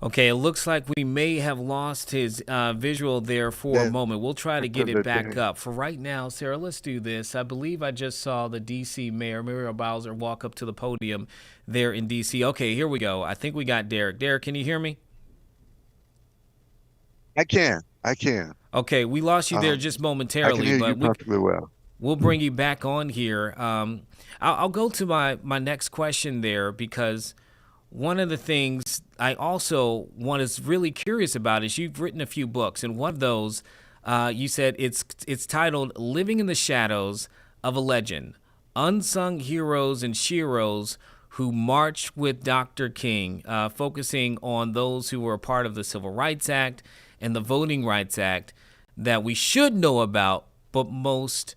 Okay, it looks like we may have lost his visual there for a moment. We'll try to get it back up. For right now, Sarah, let's do this. I believe I just saw the D.C. Mayor, Muriel Bowser, walk up to the podium there in D.C. Okay, here we go. I think we got Derek. Derek, can you hear me? I can. Okay, we lost you there just momentarily. I can hear you perfectly well. We'll bring you back on here. I'll go to my next question there, because one of the things I also is really curious about is you've written a few books, and one of those you said it's titled "Living in the Shadows of a Legend: Unsung Heroes and Sheroes Who Marched with Dr. King," focusing on those who were a part of the Civil Rights Act and the Voting Rights Act that we should know about, but most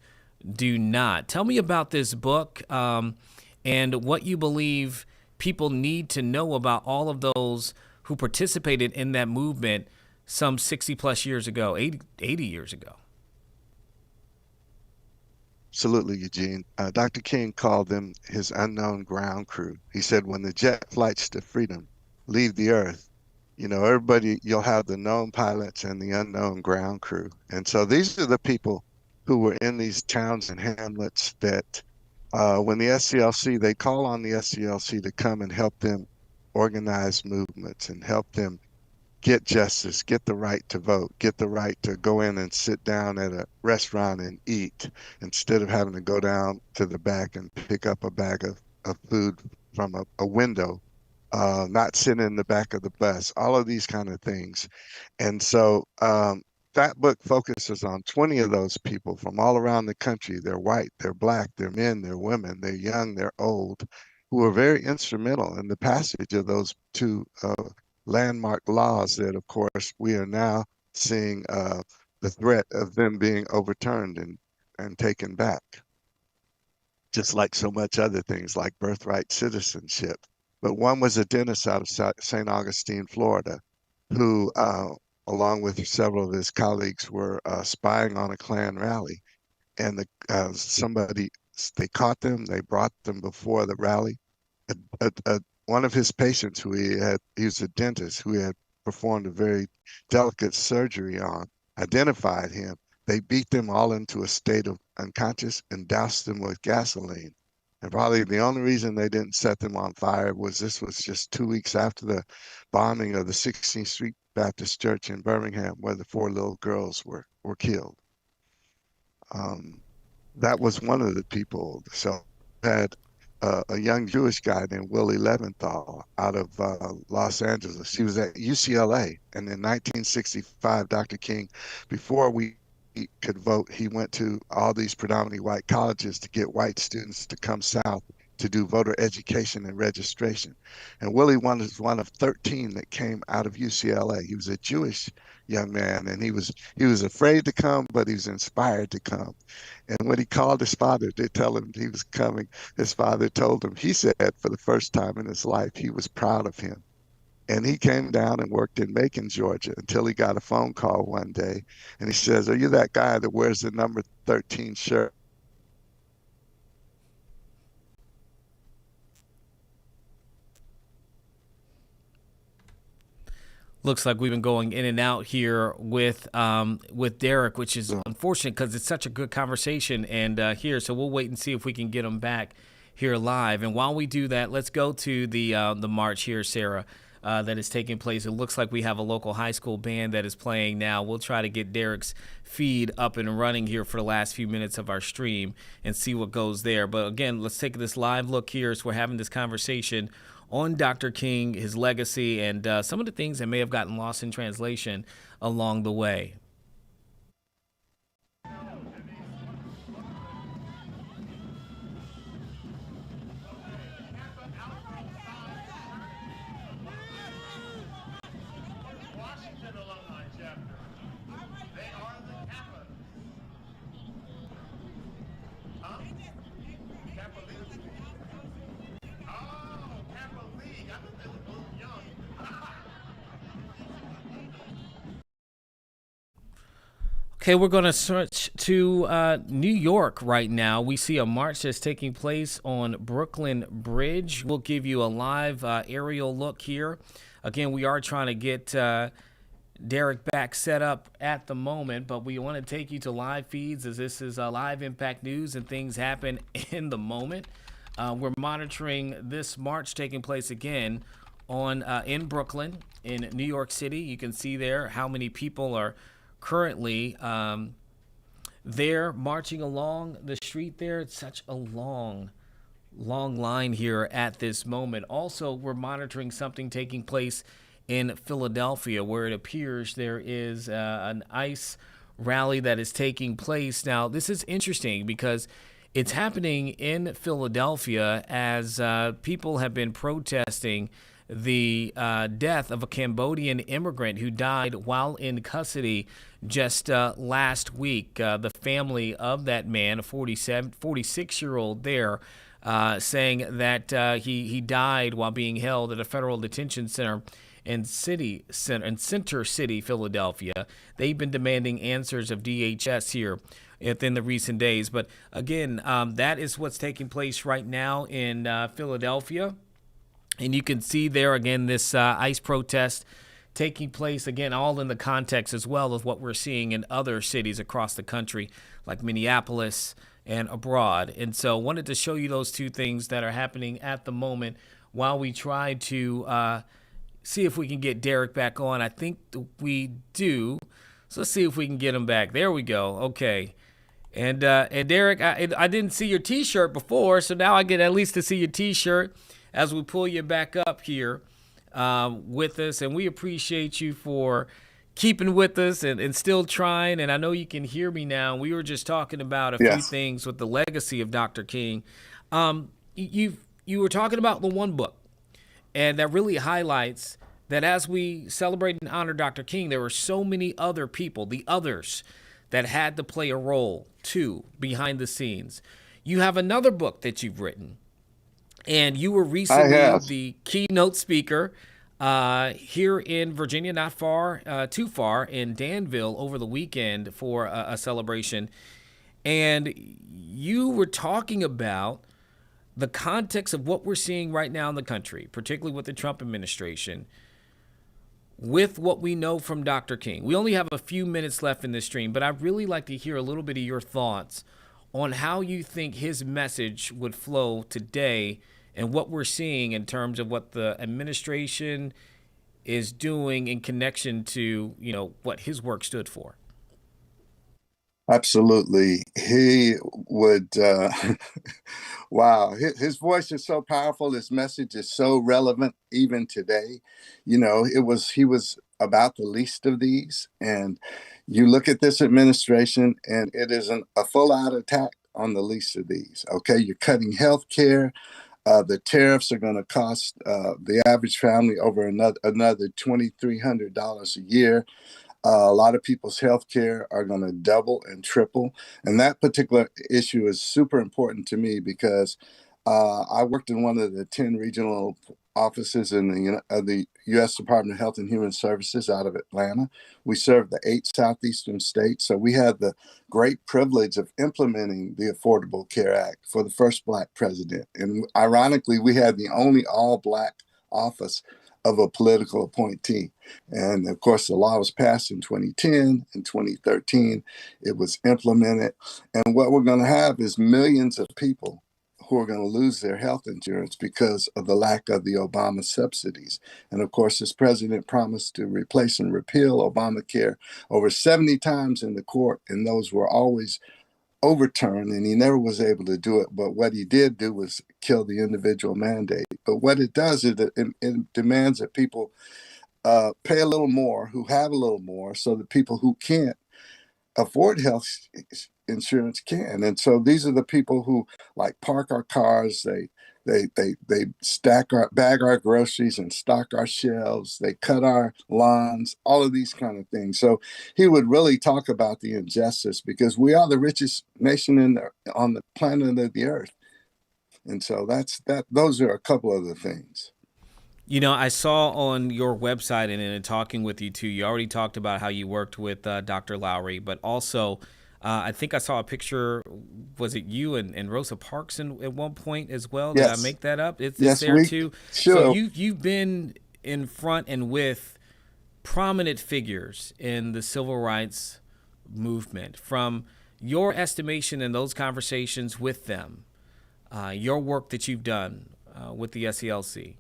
do not. Tell me about this book and what you believe people need to know about all of those who participated in that movement some 60 plus years ago, 80 years ago. Absolutely, Eugene. Dr. King called them his unknown ground crew. He said, when the jet flights to freedom leave the earth, everybody, you'll have the known pilots and the unknown ground crew. And so these are the people who were in these towns and hamlets that when the SCLC, they call on the SCLC to come and help them organize movements and help them get justice, get the right to vote, get the right to go in and sit down at a restaurant and eat instead of having to go down to the back and pick up a bag of food from a window, not sit in the back of the bus, all of these kind of things. And so that book focuses on 20 of those people from all around the country. They're white, they're black, they're men, they're women, they're young, they're old, who are very instrumental in the passage of those two landmark laws that, of course, we are now seeing the threat of them being overturned and taken back, just like so much other things like birthright citizenship. But one was a dentist out of St. Augustine, Florida, who, along with several of his colleagues, were spying on a Klan rally. And they caught them, they brought them before the rally. One of his patients he was a dentist who had performed a very delicate surgery on, identified him. They beat them all into a state of unconscious and doused them with gasoline. And probably the only reason they didn't set them on fire was this was just 2 weeks after the bombing of the 16th Street Baptist Church in Birmingham, where the 4 little girls were killed. That was one of the people. So had a young Jewish guy named Willie Leventhal out of Los Angeles. He was at UCLA. And in 1965, Dr. King, before we could vote, he went to all these predominantly white colleges to get white students to come south to do voter education and registration. And Willie was one of 13 that came out of UCLA. He was a Jewish young man, and he was afraid to come, but he was inspired to come. And when he called his father to tell him he was coming, his father told him, he said for the first time in his life, he was proud of him. And he came down and worked in Macon, Georgia, until he got a phone call one day. And he says, "Are you that guy that wears the number 13 shirt?" Looks like we've been going in and out here with Derek, which is unfortunate because it's such a good conversation and here. So we'll wait and see if we can get him back here live. And while we do that, let's go to the march here, Sarah, that is taking place. It looks like we have a local high school band that is playing now. We'll try to get Derek's feed up and running here for the last few minutes of our stream and see what goes there. But again, let's take this live look here as we're having this conversation on Dr. King, his legacy, and some of the things that may have gotten lost in translation along the way. Okay, we're going to switch to New York right now. We see a march that's taking place on Brooklyn Bridge. We'll give you a live aerial look here. Again, we are trying to get Derek back set up at the moment, but we want to take you to live feeds as this is live impact news and things happen in the moment. We're monitoring this march taking place again on in Brooklyn, in New York City. You can see there how many people are currently there marching along the street there. It's such a long line here at this moment. Also, we're monitoring something taking place in Philadelphia where it appears there is an ICE rally that is taking place. Now, this is interesting because it's happening in Philadelphia as people have been protesting the death of a Cambodian immigrant who died while in custody just last week. The family of that man, a 46-year-old there, saying that he died while being held at a federal detention center in Center City, Philadelphia. They've been demanding answers of DHS here within the recent days. But again, that is what's taking place right now in Philadelphia. And you can see there again this ICE protest taking place, again, all in the context as well of what we're seeing in other cities across the country, like Minneapolis and abroad. And so wanted to show you those two things that are happening at the moment while we try to see if we can get Derek back on. I think we do. So let's see if we can get him back. There we go. Okay. And Derek, I didn't see your T-shirt before, so now I get at least to see your T-shirt as we pull you back up here with us. And we appreciate you for keeping with us and still trying. And I know you can hear me now. We were just talking about a few things with the legacy of Dr. King. You were talking about the one book, and that really highlights that as we celebrate and honor Dr. King, there were so many other people, the others, that had to play a role, too, behind the scenes. You have another book that you've written. And you were recently the keynote speaker here in Virginia, not too far, in Danville over the weekend for a celebration. And you were talking about the context of what we're seeing right now in the country, particularly with the Trump administration, with what we know from Dr. King. We only have a few minutes left in this stream, but I'd really like to hear a little bit of your thoughts on how you think his message would flow today and what we're seeing in terms of what the administration is doing in connection to, what his work stood for. Absolutely. He would, wow, his voice is so powerful. His message is so relevant even today. He was about the least of these. And you look at this administration and it is a full out attack on the least of these. Okay. You're cutting health care. The tariffs are going to cost the average family over another $2,300 a year. A lot of people's health care are going to double and triple. And that particular issue is super important to me because I worked in one of the 10 regional offices in the U.S. Department of Health and Human Services out of Atlanta. We served the 8 southeastern states. So we had the great privilege of implementing the Affordable Care Act for the first Black president. And ironically, we had the only all-Black office of a political appointee. And of course, the law was passed in 2010. In 2013, it was implemented. And what we're going to have is millions of people who are going to lose their health insurance because of the lack of the Obama subsidies. And of course, this president promised to replace and repeal Obamacare over 70 times in the court, and those were always overturned, and he never was able to do it. But what he did do was kill the individual mandate. But what it does is it demands that people pay a little more, who have a little more, so that people who can't afford health insurance can. And so these are the people who park our cars, they bag our groceries and stock our shelves, they cut our lawns, all of these kind of things. So he would really talk about the injustice because we are the richest nation on the planet of the earth. And so those are a couple of the things. You know, I saw on your website and in talking with you too, you already talked about how you worked with Dr. Lowry, but also I think I saw a picture. Was it you and Rosa Parks at one point as well? Did I Yes. make that up? It's Yes, there too. sure. So you've been in front and with prominent figures in the civil rights movement. From your estimation in those conversations with them, your work that you've done with the SELC,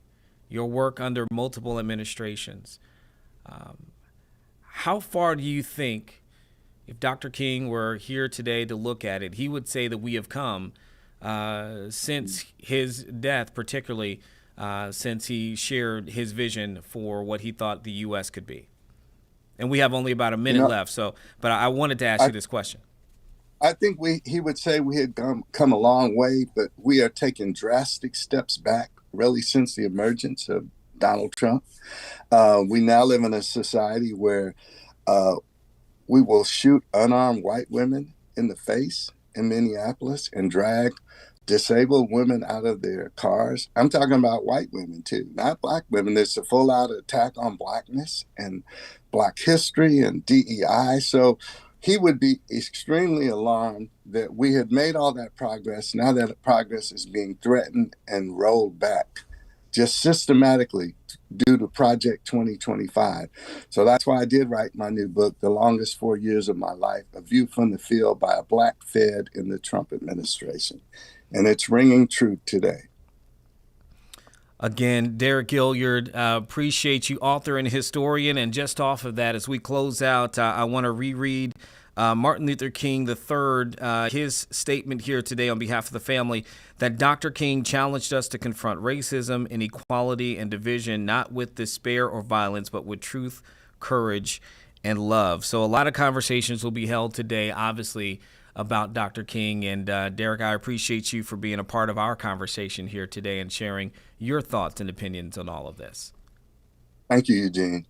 your work under multiple administrations, how far do you think, if Dr. King were here today to look at it, he would say that we have come since his death, particularly since he shared his vision for what he thought the U.S. could be? And we have only about a minute left, but I wanted to ask you this question. I think he would say we had come a long way, but we are taking drastic steps back, really, since the emergence of Donald Trump. We now live in a society where we will shoot unarmed white women in the face in Minneapolis and drag disabled women out of their cars. I'm talking about white women too, not black women. There's a full out attack on blackness and black history and DEI. So he would be extremely alarmed that we had made all that progress. Now that progress is being threatened and rolled back just systematically due to Project 2025. So that's why I did write my new book, The Longest 4 Years of My Life, A View from the Field by a Black Fed in the Trump administration. And it's ringing true today. Again, Derek Gilliard, appreciate you, author and historian. And just off of that, as we close out, I want to reread Martin Luther King III, his statement here today on behalf of the family, that Dr. King challenged us to confront racism, inequality, and division, not with despair or violence, but with truth, courage, and love. So a lot of conversations will be held today, obviously, about Dr. King. And Derek, I appreciate you for being a part of our conversation here today and sharing your thoughts and opinions on all of this. Thank you, Eugene.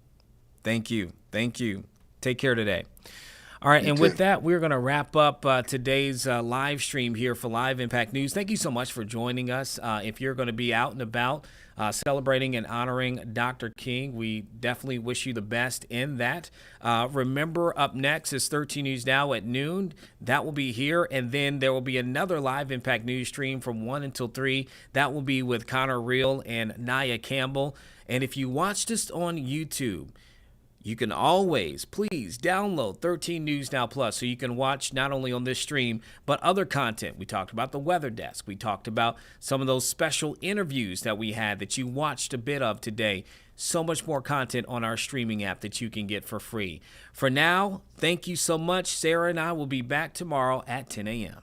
Thank you. Thank you. Take care today. All right, and with that, we're going to wrap up today's live stream here for Live Impact News. Thank you so much for joining us. If you're going to be out and about celebrating and honoring Dr. King, we definitely wish you the best in that. Remember, up next is 13 News Now at noon. That will be here, and then there will be another Live Impact News stream from 1 until 3. That will be with Connor Reel and Naya Campbell. And if you watched us on YouTube, you can always, please, download 13 News Now Plus so you can watch not only on this stream, but other content. We talked about the weather desk. We talked about some of those special interviews that we had that you watched a bit of today. So much more content on our streaming app that you can get for free. For now, thank you so much. Sarah and I will be back tomorrow at 10 a.m.